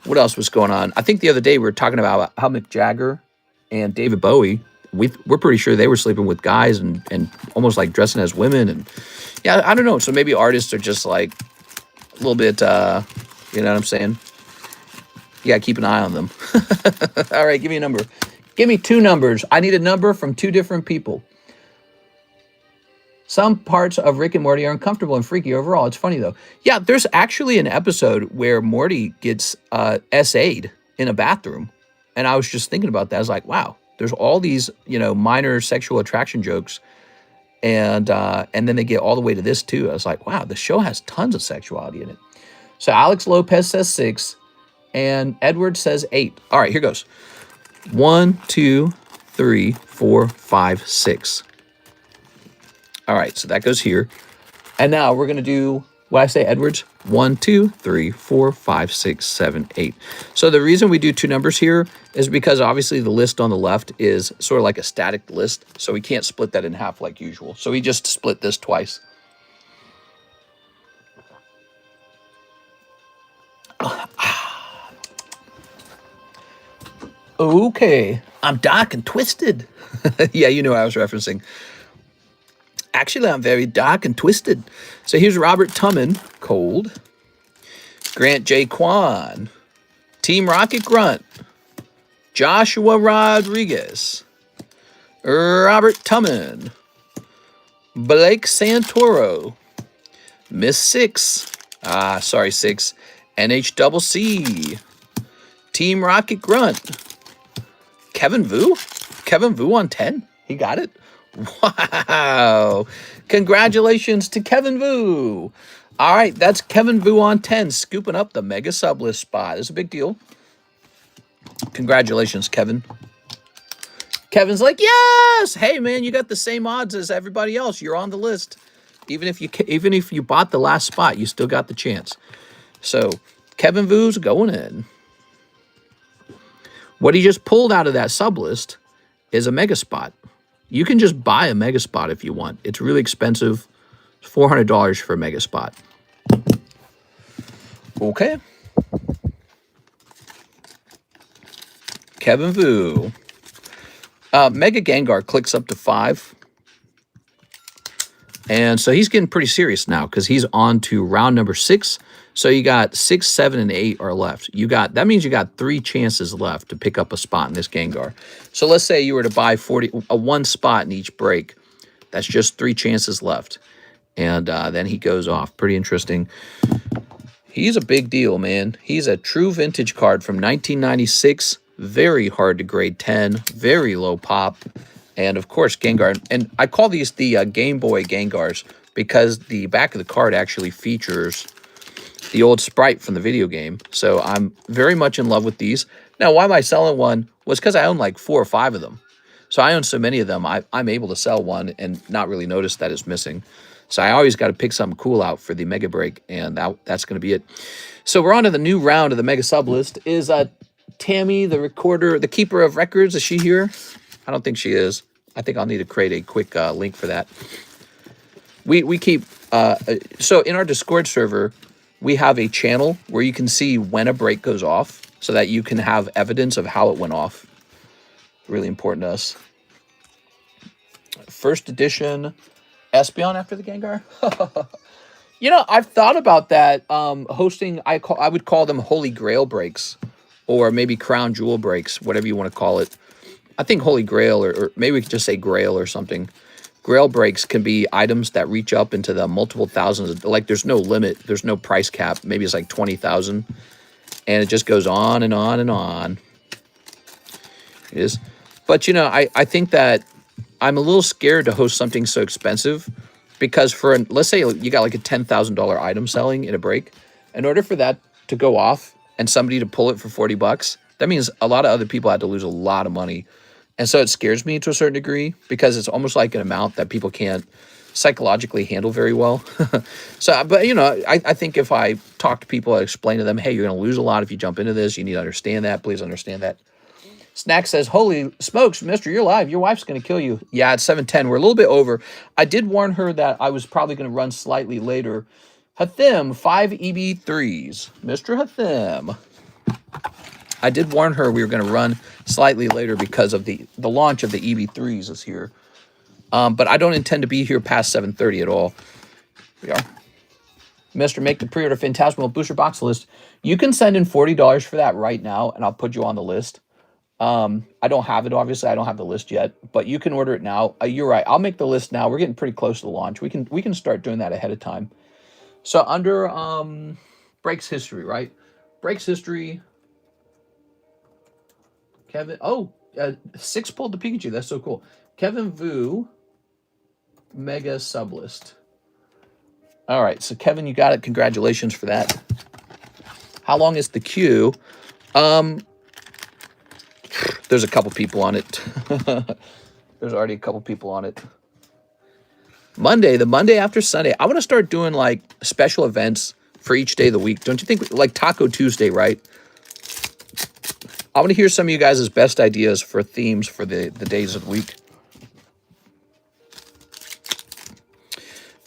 A: what else was going on? I think the other day we were talking about how Mick Jagger and David Bowie, we're pretty sure they were sleeping with guys and almost like dressing as women. And yeah, I don't know. So maybe artists are just like a little bit, you know what I'm saying? You got to keep an eye on them. All right, give me a number. Give me 2 numbers. I need a number from 2 different people. Some parts of Rick and Morty are uncomfortable and freaky overall. It's funny, though. Yeah, there's actually an episode where Morty gets SA'd in a bathroom. And I was just thinking about that. I was like, wow, there's all these, minor sexual attraction jokes. And then they get all the way to this, too. I was like, wow, the show has tons of sexuality in it. So Alex Lopez says 6. And Edward says 8. All right, here goes. 1, 2, 3, 4, 5, 6. All right, so that goes here. And now we're going to do, what I say, Edwards? 1, 2, 3, 4, 5, 6, 7, 8. So the reason we do 2 numbers here is because obviously the list on the left is sort of like a static list. So we can't split that in half like usual. So we just split this twice. Okay, I'm dark and twisted. Yeah, you know I was referencing. Actually, I'm very dark and twisted. So here's Robert Tumman, cold. Grant J. Kwan. Team Rocket Grunt. Joshua Rodriguez. Robert Tumman. Blake Santoro. Miss 6. Sorry, 6. NHCC. Team Rocket Grunt. Kevin Vu? Kevin Vu on 10? He got it? Wow. Congratulations to Kevin Vu. All right, that's Kevin Vu on 10, scooping up the mega sublist spot. It's a big deal. Congratulations, Kevin. Kevin's like, yes! Hey, man, you got the same odds as everybody else. You're on the list. Even if you bought the last spot, you still got the chance. So, Kevin Vu's going in. What he just pulled out of that sublist is a mega spot. You can just buy a mega spot if you want. It's really expensive. It's $400 for a mega spot. Okay. Kevin Vu. Mega Gengar clicks up to 5. And so he's getting pretty serious now because he's on to round number 6. So you got 6, 7, and 8 are left. That means you got 3 chances left to pick up a spot in this Gengar. So let's say you were to buy 1 spot in each break. That's just 3 chances left. And then he goes off. Pretty interesting. He's a big deal, man. He's a true vintage card from 1996. Very hard to grade 10. Very low pop. And, of course, Gengar. And I call these the Game Boy Gengars because the back of the card actually features the old sprite from the video game. So I'm very much in love with these. Now, why am I selling one? Was because I own like 4 or 5 of them. So I own so many of them, I'm able to sell one and not really notice that it's missing. So I always got to pick something cool out for the Mega Break, and that's going to be it. So we're on to the new round of the Mega Sub List. Is Tammy, the recorder, the keeper of records, is she here? I don't think she is. I think I'll need to create a quick link for that. We keep so in our Discord server, we have a channel where you can see when a break goes off, so that you can have evidence of how it went off. Really important to us. First edition Espeon after the Gengar. You know, I've thought about that. Hosting, I would call them Holy Grail breaks, or maybe Crown Jewel breaks, whatever you want to call it. I think Holy Grail, or maybe we could just say Grail or something. Grail breaks can be items that reach up into the multiple thousands. Like, there's no limit. There's no price cap. Maybe it's like 20,000. And it just goes on and on and on. It is. But, you know, I think that I'm a little scared to host something so expensive. Because for, let's say you got like a $10,000 item selling in a break. In order for that to go off and somebody to pull it for 40 bucks, that means a lot of other people had to lose a lot of money. And so it scares me to a certain degree, because it's almost like an amount that people can't psychologically handle very well. So, but, you know, I think if I talk to people, I explain to them, hey, you're going to lose a lot if you jump into this. You need to understand that. Please understand that. Snack says, holy smokes, mister, you're live. Your wife's going to kill you. Yeah, it's 7:10. We're a little bit over. I did warn her that I was probably going to run slightly later. Hathim, 5 EB3s. Mr. Hathim. I did warn her we were going to run slightly later because of the launch of the EB3s is here. But I don't intend to be here past 7:30 at all. We are. Mr. Make the pre-order Phantasmal Booster Box list. You can send in $40 for that right now, and I'll put you on the list. I don't have it, obviously. I don't have the list yet, but you can order it now. You're right. I'll make the list now. We're getting pretty close to the launch. We can start doing that ahead of time. So under Breaks History, right? Breaks History. Kevin. Oh, 6 pulled the Pikachu. That's so cool. Kevin Vu, Mega Sublist. All right. So Kevin, you got it. Congratulations for that. How long is the queue? There's a couple people on it. There's already a couple people on it. Monday, the Monday after Sunday. I want to start doing like special events for each day of the week. Don't you think? Like Taco Tuesday, right? I want to hear some of you guys' best ideas for themes for the days of the week.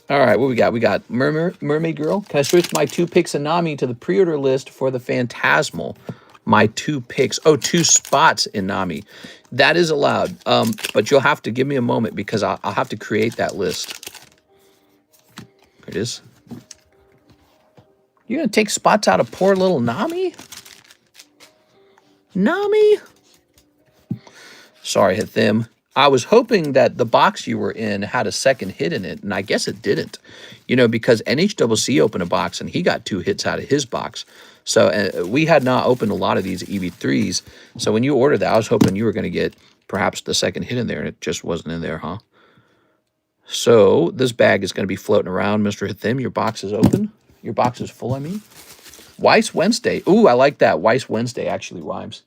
A: All right, what we got? We got Mermaid Girl. Can I switch my 2 picks and Nami to the pre-order list for the Phantasmal? My 2 picks. Oh, 2 spots in Nami. That is allowed. But you'll have to give me a moment, because I'll have to create that list. There it is. You're going to take spots out of poor little Nami? Nami? Sorry, Hathim. I was hoping that the box you were in had a second hit in it, and I guess it didn't. You know, because NHCC opened a box, and he got 2 hits out of his box. So we had not opened a lot of these EB3s. So when you ordered that, I was hoping you were going to get perhaps the second hit in there, and it just wasn't in there, huh? So this bag is going to be floating around, Mr. Hathim. Your box is open. Your box is full, I mean. Weiss Wednesday. Ooh, I like that. Weiss Wednesday actually rhymes.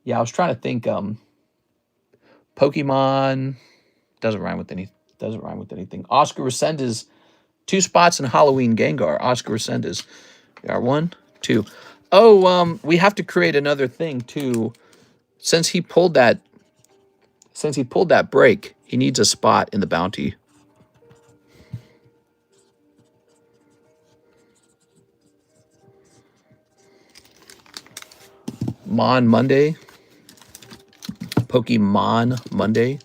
A: Yeah, I was trying to think. Pokemon doesn't rhyme with anything. Oscar Resendez, 2 spots in Halloween Gengar. Oscar Resendez. We are 1, 2. Oh, we have to create another thing too. Since he pulled that break, he needs a spot in the bounty. Mon Monday. Pokemon Monday.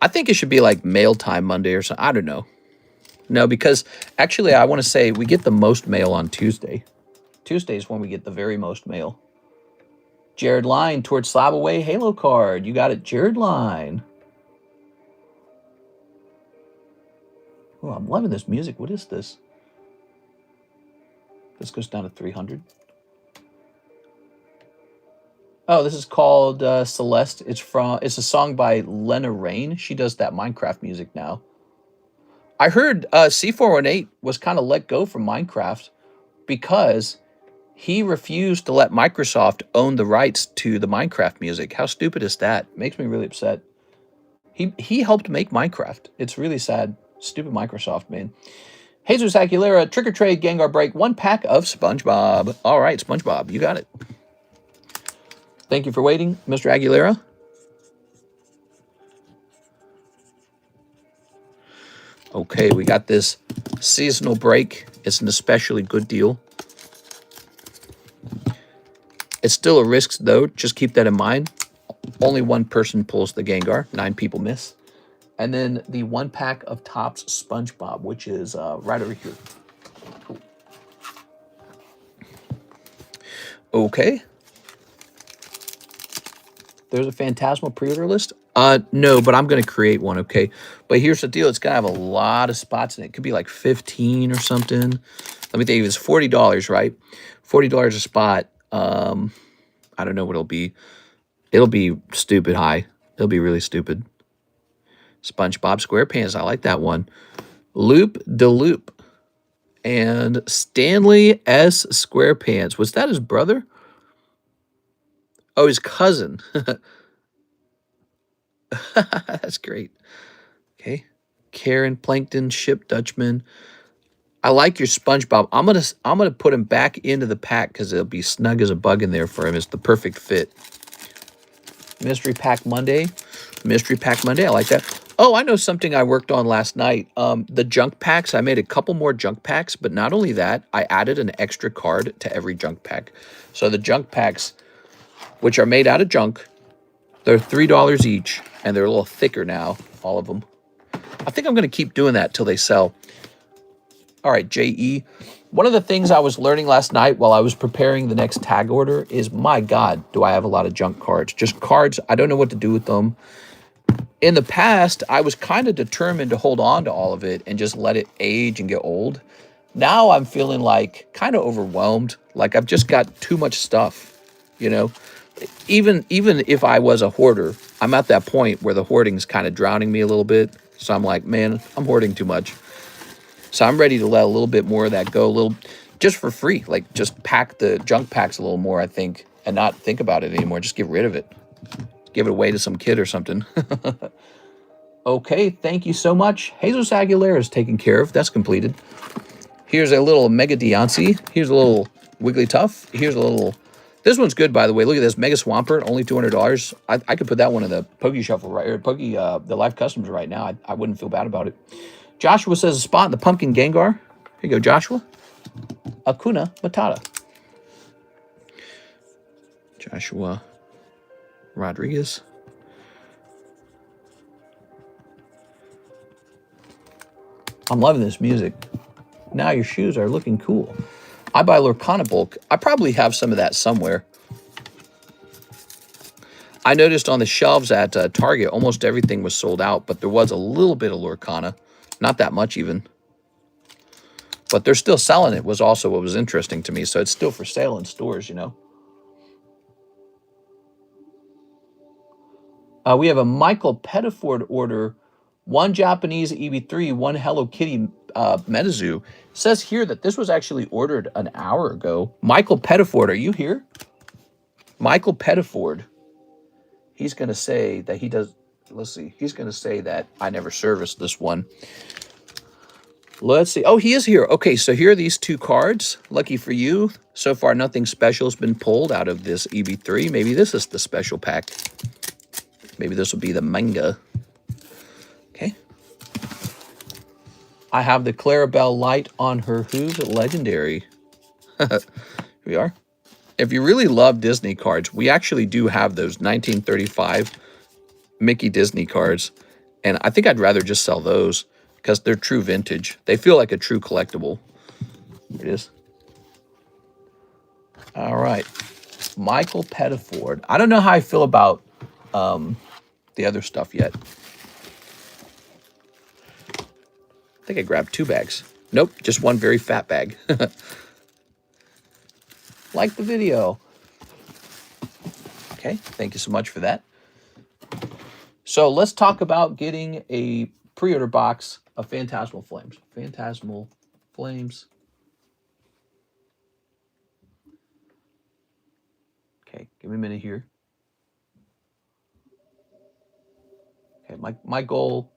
A: I think it should be like Mail Time Monday or something. I don't know. No, because actually I want to say we get the most mail on Tuesday. Tuesday is when we get the very most mail. Jared Line, towards Slab Away Halo card. You got it, Jared Line. Oh, I'm loving this music. What is this? This goes down to 300. Oh, this is called Celeste. It's a song by Lena Rain. She does that Minecraft music now. I heard C418 was kind of let go from Minecraft because he refused to let Microsoft own the rights to the Minecraft music. How stupid is that? Makes me really upset. He helped make Minecraft. It's really sad. Stupid Microsoft, man. Jesus Aguilera, Trick or Trade Gengar Break, 1 pack of SpongeBob. All right, SpongeBob, you got it. Thank you for waiting, Mr. Aguilera. Okay, we got this seasonal break. It's an especially good deal. It's still a risk, though. Just keep that in mind. Only one person pulls the Gengar. 9 people miss. And then the 1 pack of Topps SpongeBob, which is right over here. Cool. Okay. There's a Phantasmal pre-order list. No, but I'm going to create one, okay? But here's the deal. It's going to have a lot of spots in it. It could be like 15 or something. Let me think. It's $40, right? $40 a spot. I don't know what it'll be. It'll be stupid high. It'll be really stupid. SpongeBob SquarePants. I like that one. Loop de Loop. And Stanley S. SquarePants. Was that his brother? Oh, his cousin. That's great. Okay. Karen, Plankton, Ship, Dutchman. I like your SpongeBob. I'm gonna put him back into the pack because it'll be snug as a bug in there for him. It's the perfect fit. Mystery Pack Monday. Mystery Pack Monday. I like that. Oh, I know something I worked on last night. The junk packs. I made a couple more junk packs, but not only that, I added an extra card to every junk pack. So the junk packs, which are made out of junk, they're $3 each, and they're a little thicker now, all of them. I think I'm going to keep doing that till they sell. All right, JE. One of the things I was learning last night while I was preparing the next tag order is, my God, do I have a lot of junk cards. Just cards, I don't know what to do with them. In the past, I was kind of determined to hold on to all of it and just let it age and get old. Now I'm feeling like kind of overwhelmed. Like I've just got too much stuff, you know? Even if I was a hoarder, I'm at that point where the hoarding's kind of drowning me a little bit. So I'm like, man, I'm hoarding too much. So I'm ready to let a little bit more of that go, a little, just for free. Like just pack the junk packs a little more, I think, and not think about it anymore. Just get rid of it. Give it away to some kid or something. Okay, thank you so much. Jesus Aguilera is taken care of. That's completed. Here's a little Mega Deontay. Here's a little Wigglytuff. Here's a little... This one's good, by the way. Look at this. Mega Swampert, only $200. I could put that one in the Poke Shuffle, right? Or Poke, the Live Customs right now. I wouldn't feel bad about it. Joshua says a spot in the Pumpkin Gengar. Here you go, Joshua. Akuna Matata. Joshua Rodriguez. I'm loving this music. Now your shoes are looking cool. I buy Lurkana bulk. I probably have some of that somewhere. I noticed on the shelves at Target, almost everything was sold out, but there was a little bit of Lurkana. Not that much even. But they're still selling it was also what was interesting to me. So it's still for sale in stores, you know. We have a Michael Pettiford order. 1 Japanese EB03, 1 Hello Kitty Metazoo. It says here that this was actually ordered an hour ago. Michael Pettiford, are you here? Michael Pettiford. He's going to say that he does... Let's see. He's going to say that I never serviced this one. Let's see. Oh, he is here. Okay, so here are these 2 cards. Lucky for you. So far, nothing special has been pulled out of this EB3. Maybe this is the special pack. Maybe this will be the manga. Okay. I have the Clarabelle light on her Who's Legendary. Here we are. If you really love Disney cards, we actually do have those 1935 Mickey Disney cards. And I think I'd rather just sell those because they're true vintage. They feel like a true collectible. Here it is. All right. Michael Pettiford. I don't know how I feel about the other stuff yet. I think I grabbed 2 bags. Nope, just one very fat bag. Like the video. Okay, thank you so much for that. So let's talk about getting a pre-order box of Phantasmal Flames. Phantasmal Flames. Okay, give me a minute here. Okay, my goal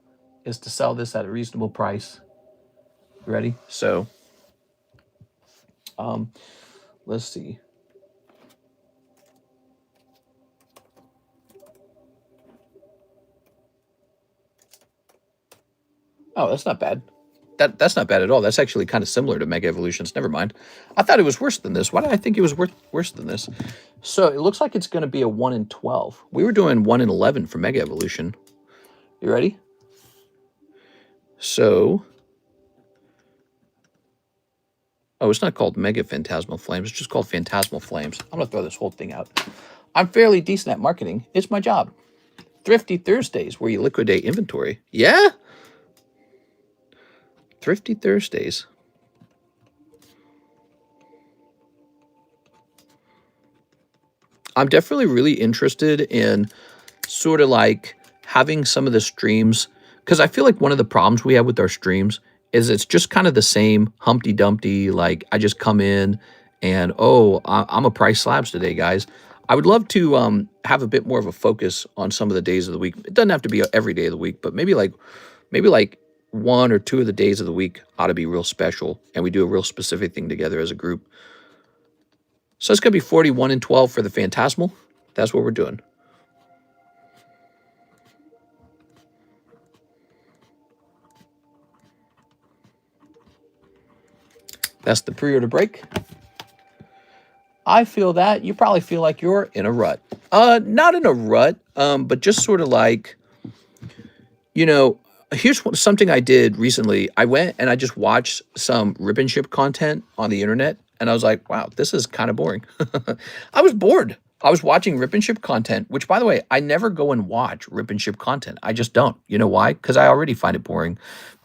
A: is to sell this at a reasonable price. You ready? So, let's see. Oh, that's not bad. That's not bad at all. That's actually kind of similar to Mega Evolutions. Never mind. I thought it was worse than this. Why did I think it was worse than this? So it looks like it's going to be a 1 in 12. We were doing 1 in 11 for Mega Evolution. You ready? So, oh, it's not called Mega Phantasmal Flames. It's just called Phantasmal Flames. I'm going to throw this whole thing out. I'm fairly decent at marketing. It's my job. Thrifty Thursdays, where you liquidate inventory. Yeah? Thrifty Thursdays. I'm definitely really interested in sort of like having some of the streams, because I feel like one of the problems we have with our streams is it's just kind of the same Humpty Dumpty, like I just come in and, oh, I'm a price slabs today, guys. I would love to have a bit more of a focus on some of the days of the week. It doesn't have to be every day of the week, but maybe like 1 or 2 of the days of the week ought to be real special, and we do a real specific thing together as a group. So it's going to be 41 and 12 for the Phantasmal. That's what we're doing. That's the pre-order break. I feel that. You probably feel like you're in a rut. Not in a rut, but just sort of like, you know, here's something I did recently. I went and I just watched some rip and ship content on the internet, and I was like, wow, this is kind of boring. I was bored. I was watching rip and ship content, which, by the way, I never go and watch rip and ship content. I just don't. You know why? Because I already find it boring.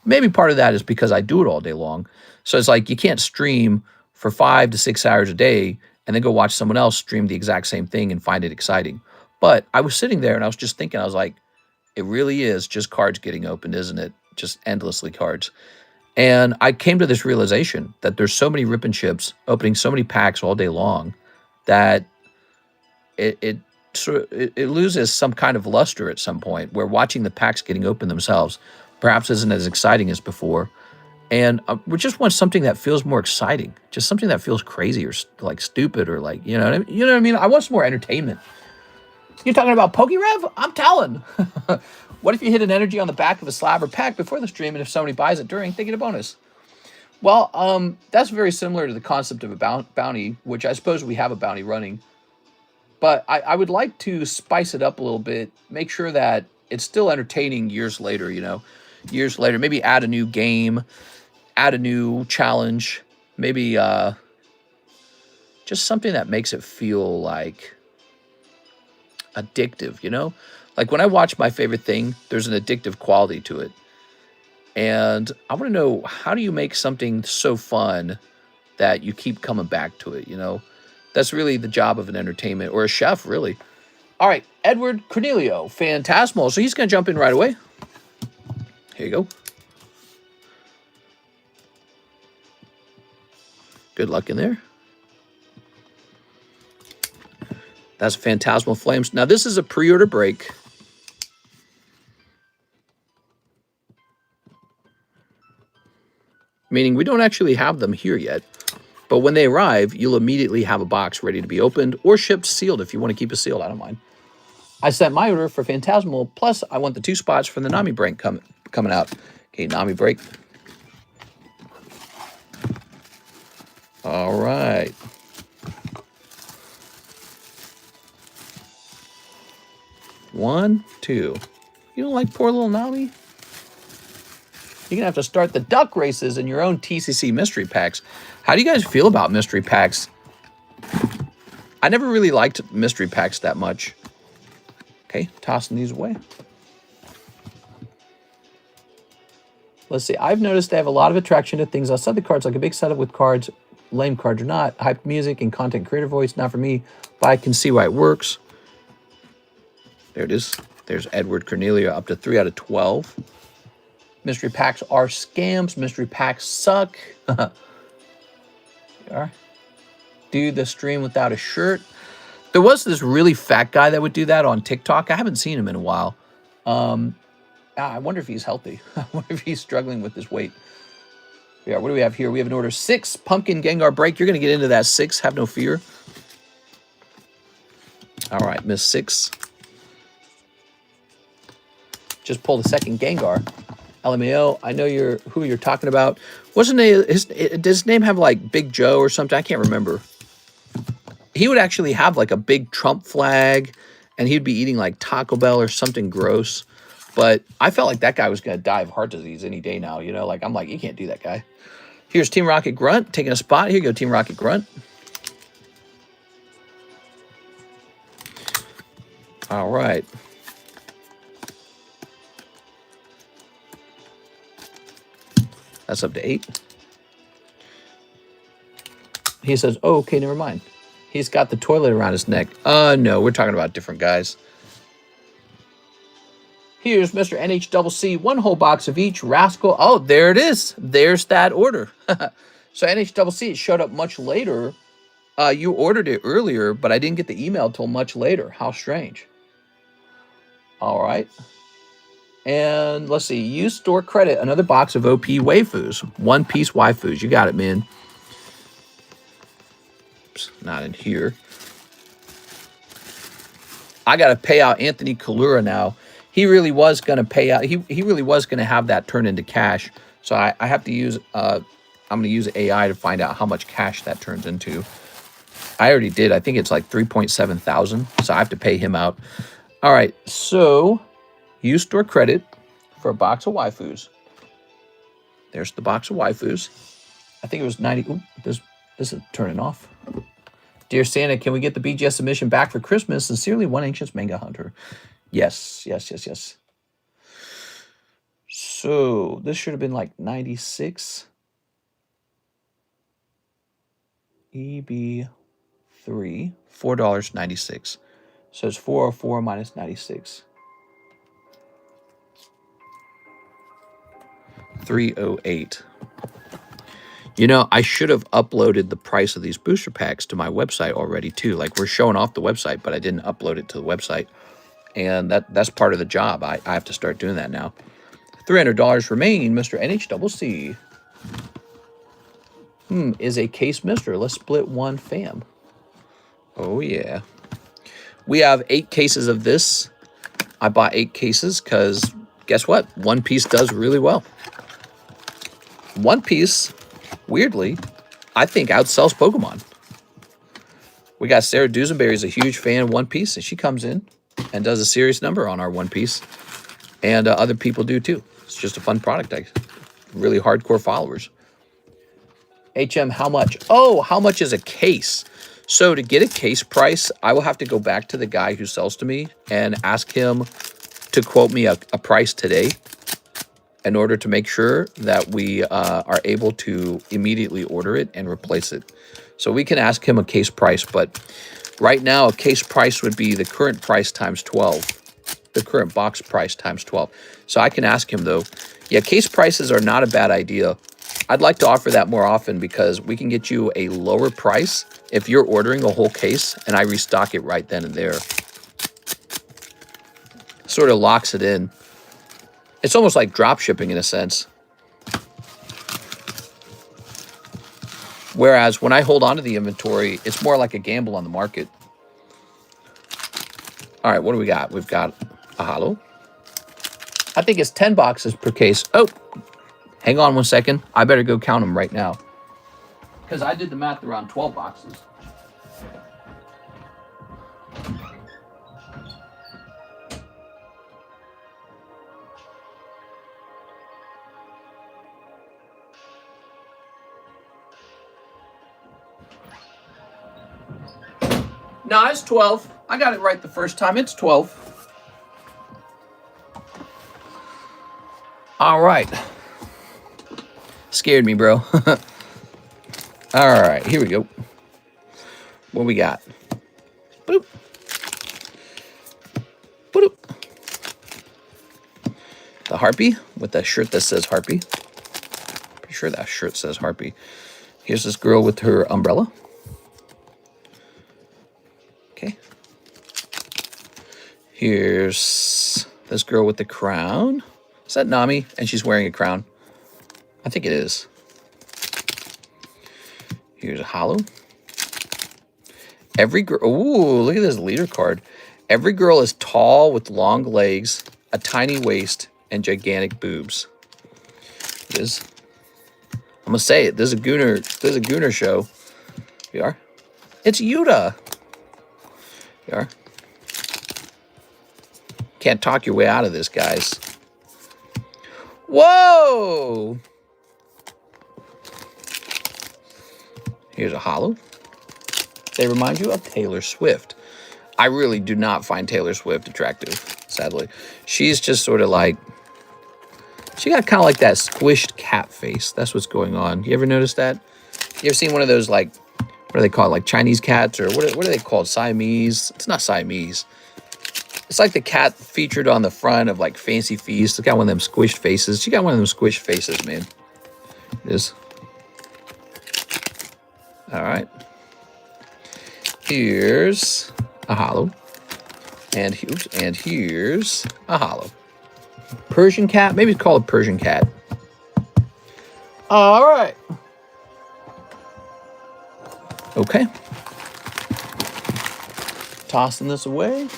A: Maybe part of that is because I do it all day long. So it's like you can't stream for 5 to 6 hours a day and then go watch someone else stream the exact same thing and find it exciting. But I was sitting there and I was just thinking, I was like, it really is just cards getting opened, isn't it? Just endlessly cards. And I came to this realization that there's so many rip and ships opening so many packs all day long that it loses some kind of luster at some point, where watching the packs getting open themselves perhaps isn't as exciting as before. And we just want something that feels more exciting, just something that feels crazy or like stupid or like, you know what I mean? You know what I mean? I want some more entertainment. You're talking about PokeRev? I'm telling. What if you hit an energy on the back of a slab or pack before the stream, and if somebody buys it during, they get a bonus? Well, that's very similar to the concept of a bounty, which I suppose we have a bounty running. But I would like to spice it up a little bit, make sure that it's still entertaining years later, you know. Years later, maybe add a new game, add a new challenge, maybe just something that makes it feel like addictive, you know? Like when I watch my favorite thing, there's an addictive quality to it. And I want to know, how do you make something so fun that you keep coming back to it, you know? That's really the job of an entertainment, or a chef, really. All right, Edward Cornelio, Phantasmal. So he's going to jump in right away. Here you go. Good luck in there. That's Phantasmal Flames. Now, this is a pre-order break. Meaning we don't actually have them here yet. But when they arrive, you'll immediately have a box ready to be opened or shipped sealed if you want to keep it sealed. I don't mind. I sent my order for Phantasmal, plus I want the 2 spots from the Nami break coming out. Okay, Nami break. All right. One, two. You don't like poor little Nami? You're going to have to start the duck races in your own TCC mystery packs. How do you guys feel about mystery packs? I never really liked mystery packs that much. Okay, tossing these away. Let's see. I've noticed they have a lot of attraction to things outside the cards, like a big setup with cards, lame cards or not, hyped music and content creator voice. Not for me, but I can see why it works. There it is. There's Edward Cornelia, up to 3 out of 12. Mystery packs are scams. Mystery packs suck. There you are. Do the stream without a shirt. There was this really fat guy that would do that on TikTok. I haven't seen him in a while. I wonder if he's healthy. I wonder if he's struggling with his weight. Yeah, what do we have here? We have an order 6, Pumpkin Gengar Break. You're going to get into that 6. Have no fear. All right, Miss 6. Just pull the second Gengar. LMAO, I know who you're talking about. Wasn't does his name have like Big Joe or something? I can't remember. He would actually have like a big Trump flag, and he'd be eating like Taco Bell or something gross. But I felt like that guy was going to die of heart disease any day now. You know, like I'm like, you can't do that guy. Here's Team Rocket Grunt taking a spot. Here you go, Team Rocket Grunt. All right. That's up to 8. He says, oh, okay, never mind. He's got the toilet around his neck. No, we're talking about different guys. Here's Mr. NHCC, 1 whole box of each. Rascal. Oh, there it is. There's that order. So NHCC, it showed up much later. You ordered it earlier, but I didn't get the email till much later. How strange. All right. And let's see. Use store credit. Another box of OP waifus. 1-piece waifus. You got it, man. Oops, not in here. I got to pay out Anthony Kalura now. He really was going to pay out. He really was going to have that turn into cash. So I have to use, I'm going to use AI to find out how much cash that turns into. I already did. I think it's like 3.7 thousand. So I have to pay him out. All right. So use store credit for a box of waifus. There's the box of waifus. I think it was 90. Ooh, this is turning off. Dear Santa, can we get the BGS submission back for Christmas? Sincerely, One Anxious Manga Hunter. Yes, yes, yes, yes. So this should have been like 96. EB03, $4.96. So it's 404 minus 96. 308. You know, I should have uploaded the price of these booster packs to my website already too. Like we're showing off the website, but I didn't upload it to the website. And that's part of the job. I have to start doing that now. $300 remain, Mr. NHCC. Is a case mister. Let's split one, fam. Oh, yeah. We have 8 cases of this. I bought 8 cases because guess what? One Piece does really well. One Piece, weirdly, I think outsells Pokemon. We got Sarah Dusenberry's a huge fan of One Piece, and she comes in and does a serious number on our One Piece. And other people do too. It's just a fun product. Really hardcore followers. HM, how much? Oh, how much is a case? So to get a case price, I will have to go back to the guy who sells to me and ask him to quote me a price today in order to make sure that we are able to immediately order it and replace it. So we can ask him a case price, but right now a case price would be the current price times 12. The current box price times 12. So I can ask him though. Yeah, case prices are not a bad idea. I'd like to offer that more often because we can get you a lower price if you're ordering a whole case and I restock it right then and there. Sort of locks it in. It's almost like drop shipping in a sense. Whereas when I hold on to the inventory, it's more like a gamble on the market. All right, what do we got? We've got a holo. I think it's 10 boxes per case. Oh, hang on one second. I better go count them right now. Because I did the math around 12 boxes. No, it's 12. I got it right the first time. It's 12. All right. Scared me, bro. All right, here we go. What we got? Boop. Boop. The Harpy with that shirt that says Harpy. Pretty sure that shirt says Harpy. Here's this girl with her umbrella. Okay. Here's this girl with the crown. Is that Nami? And she's wearing a crown. I think it is. Here's a holo. Every girl. Ooh, look at this leader card. Every girl is tall with long legs, a tiny waist, and gigantic boobs. It is. I'm gonna say it. There's a Gooner show. Here you are. It's Yuta. Here you are. Can't talk your way out of this, guys. Whoa! Here's a holo. They remind you of Taylor Swift. I really do not find Taylor Swift attractive, sadly. She's just sort of like, she got kind of like that squished cat face. That's what's going on. You ever notice that? You ever seen one of those, like, what do they call it? Like Chinese cats, or what are they called? Siamese? It's not Siamese. It's like the cat featured on the front of like Fancy Feast. It's got one of them squished faces. She got one of them squished faces, man. It is. All right. Here's a holo. And here's a holo. Persian cat? Maybe it's called a Persian cat. All right. Okay. Tossing this away.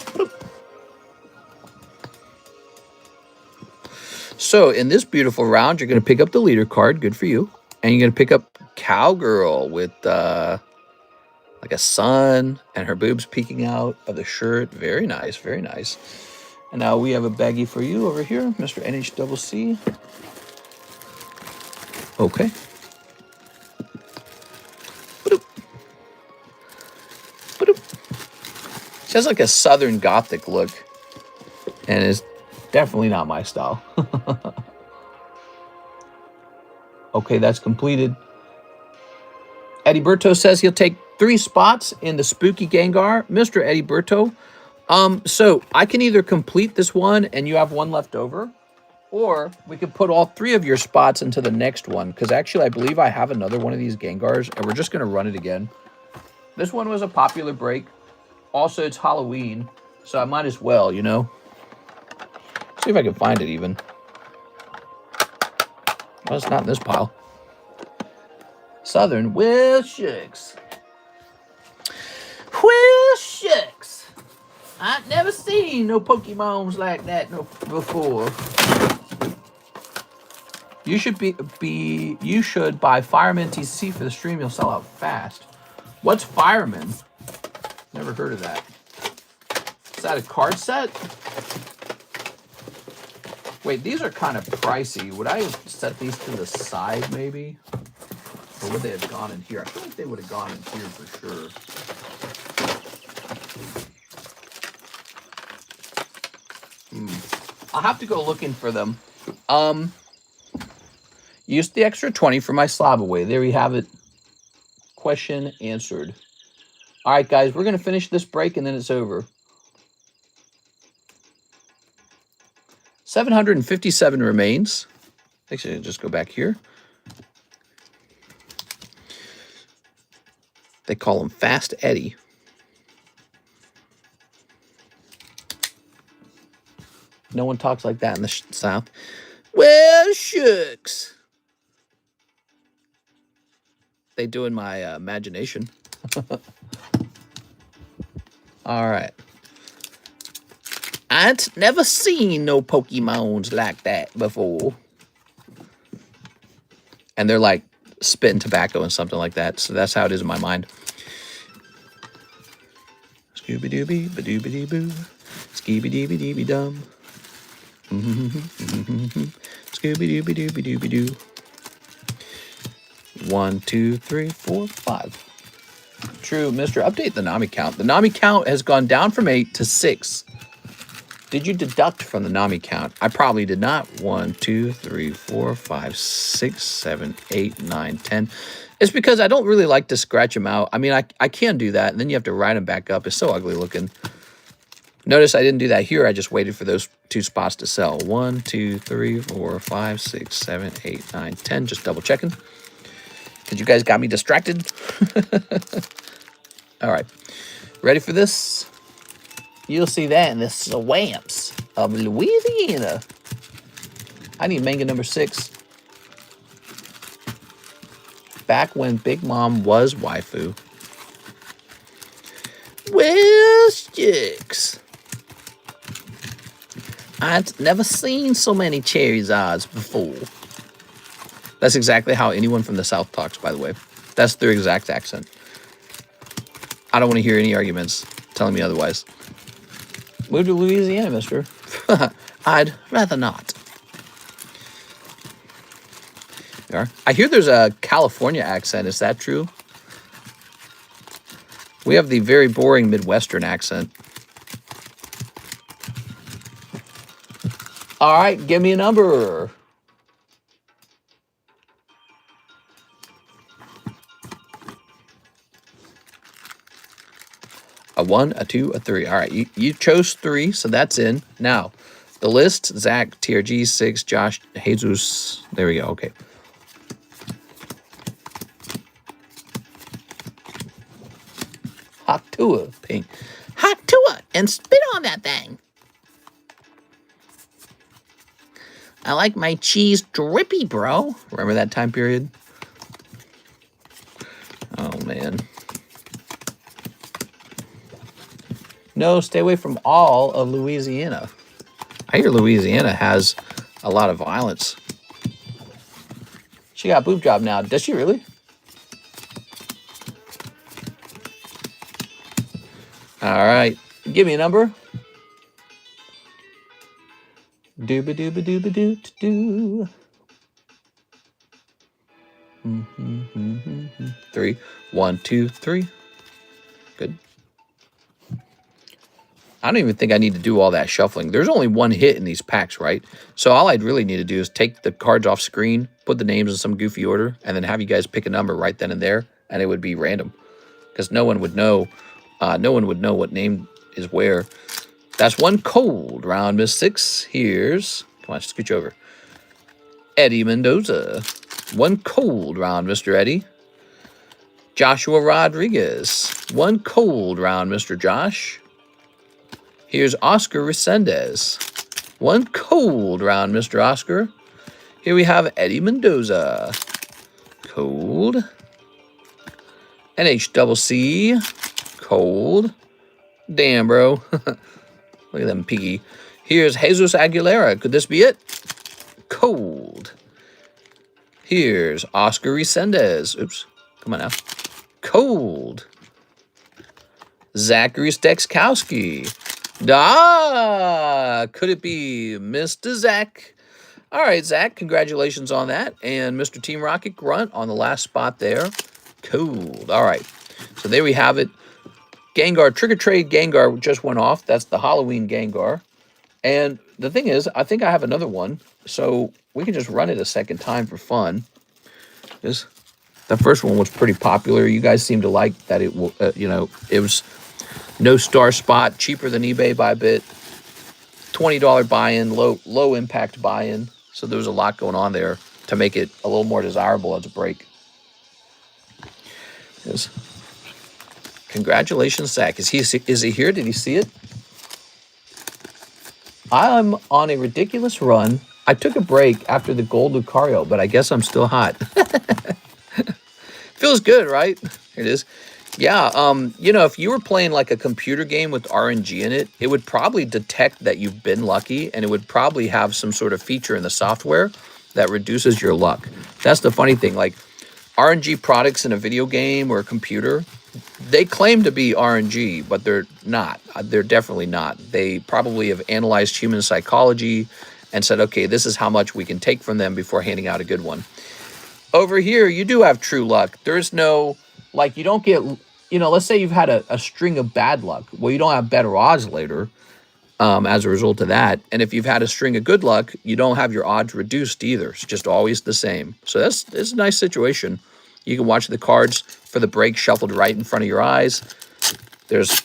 A: So in this beautiful round, you're going to pick up the leader card. Good for you. And you're going to pick up Cowgirl with like a sun and her boobs peeking out of the shirt. Very nice. Very nice. And now we have a baggie for you over here, Mr. NHCC. Okay. She has like a Southern Gothic look. And is definitely not my style. Okay, that's completed. Eddie Berto says he'll take 3 spots in the Spooky Gengar. Mr. Eddie Berto. So I can either complete this one and you have one left over, or we could put all 3 of your spots into the next one, because actually I believe I have another one of these Gengars, and we're just going to run it again. This one was a popular break. Also, it's Halloween, so I might as well, you know. See if I can find it even. Well, it's not in this pile. Southern, well, shucks. Well, shucks. I've never seen no Pokemons like that before. You should buy Fireman TCC for the stream. You'll sell out fast. What's Fireman? Never heard of that. Is that a card set? Wait, these are kind of pricey. Would I have set these to the side, maybe? Or would they have gone in here? I feel like they would have gone in here for sure. I'll have to go looking for them. Used the extra 20 for my slab away. There you have it. Question answered. All right, guys, we're going to finish this break and then it's over. 757 remains. Actually, I'll just go back here. They call him Fast Eddie. No one talks like that in the South. Well, shucks. They do in my imagination. All right. I ain't never seen no Pokemons like that before. And they're like spitting tobacco and something like that. So that's how it is in my mind. Scooby-Dooby, ba-dooby-dee-boo. Skibby-dooby-dooby-dum. Scooby-Dooby-Dooby-Dooby-Doo. 1, 2, 3, 4, 5. True, Mr. Update the Nami count. The Nami count has gone down from 8 to 6. Did you deduct from the Nami count? I probably did not. 1, 2, 3, 4, 5, 6, 7, 8, 9, 10. It's because I don't really like to scratch them out. I mean, I can do that, and then you have to write them back up. It's so ugly looking. Notice I didn't do that here. I just waited for those 2 spots to sell. 1, 2, 3, 4, 5, 6, 7, 8, 9, 10. Just double checking. Because you guys got me distracted. All right. Ready for this? You'll see that in the swamps of Louisiana. I need manga number 6. Back when Big Mom was waifu. Well, sticks. I've never seen so many Charizards before. That's exactly how anyone from the South talks, by the way. That's their exact accent. I don't want to hear any arguments telling me otherwise. Move to Louisiana, mister. I'd rather not. I hear there's a California accent. Is that true? We have the very boring Midwestern accent. All right, give me a number. A 1, a 2, a 3. All right, you chose 3, so that's in. Now, the list, Zach, TRG, 6, Josh, Jesus. There we go, okay. Hot Tua, pink. Hot Tua, and spit on that thing. I like my cheese drippy, bro. Remember that time period? Oh, man. No, stay away from all of Louisiana. I hear Louisiana has a lot of violence. She got a boob job now. Does she really? All right. Give me a number. Dooba-dooba-dooba-doo-doo. 3. 1, 2, 3. Good. I don't even think I need to do all that shuffling. There's only one hit in these packs, right? So all I'd really need to do is take the cards off screen, put the names in some goofy order, and then have you guys pick a number right then and there, and it would be random. Because no one would know. No one would know what name is where. That's one cold round, Miss 6. Here's, come on, scooch over. Eddie Mendoza. One cold round, Mr. Eddie. Joshua Rodriguez. One cold round, Mr. Josh. Here's Oscar Resendez. One cold round, Mr. Oscar. Here we have Eddie Mendoza. Cold. NHCC. Cold. Damn, bro. Look at them piggy. Here's Jesus Aguilera. Could this be it? Cold. Here's Oscar Resendez. Oops. Come on now. Cold. Zachary Stekskowski. Could it be Mr. Zach? All right, Zach, congratulations on that. And Mr. Team Rocket Grunt on the last spot there. Cool. All right, so there we have it. Gengar, Trick or Trade Gengar just went off. That's the Halloween Gengar. And the thing is, I think I have another one, so we can just run it a second time for fun. The first one was pretty popular. You guys seem to like that it will, it was no star spot, cheaper than eBay by a bit. $20 buy-in, low impact buy-in. So there was a lot going on there to make it a little more desirable as a break. Yes. Congratulations, Zach. Is he here? Did he see it? I'm on a ridiculous run. I took a break after the gold Lucario, but I guess I'm still hot. Feels good, right? Here it is. Yeah, if you were playing like a computer game with RNG in it, it would probably detect that you've been lucky, and it would probably have some sort of feature in the software that reduces your luck. That's the funny thing. Like, RNG products in a video game or a computer, they claim to be RNG, but they're not. They're definitely not. They probably have analyzed human psychology and said, okay, this is how much we can take from them before handing out a good one. Over here, you do have true luck. There's no, like, you don't get, let's say you've had a string of bad luck. Well, you don't have better odds later as a result of that. And if you've had a string of good luck, you don't have your odds reduced either. It's just always the same. So it's a nice situation. You can watch the cards for the break shuffled right in front of your eyes. There's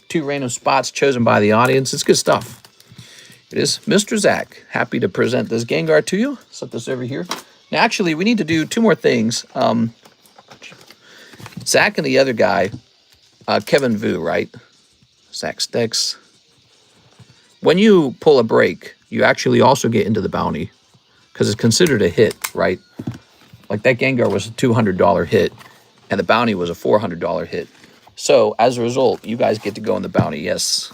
A: 2 random spots chosen by the audience. It's good stuff. It is Mr. Zach. Happy to present this Gengar to you. Set this over here. Now, actually, we need to do 2 more things. Zach and the other guy, Kevin Vu, right? Zach Sticks. When you pull a break, you actually also get into the bounty because it's considered a hit, right? Like that Gengar was a $200 hit, and the bounty was a $400 hit. So as a result, you guys get to go in the bounty. Yes.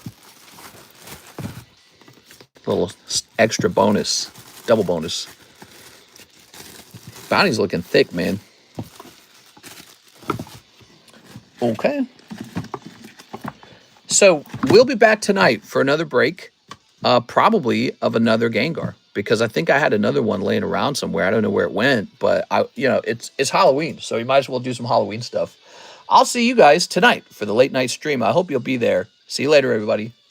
A: A little extra bonus, double bonus. bounty's looking thick, man. Okay. So we'll be back tonight for another break, probably of another Gengar, because I think I had another one laying around somewhere. I don't know where it went, but it's Halloween, so you might as well do some Halloween stuff. I'll see you guys tonight for the late night stream. I hope you'll be there. See you later, everybody.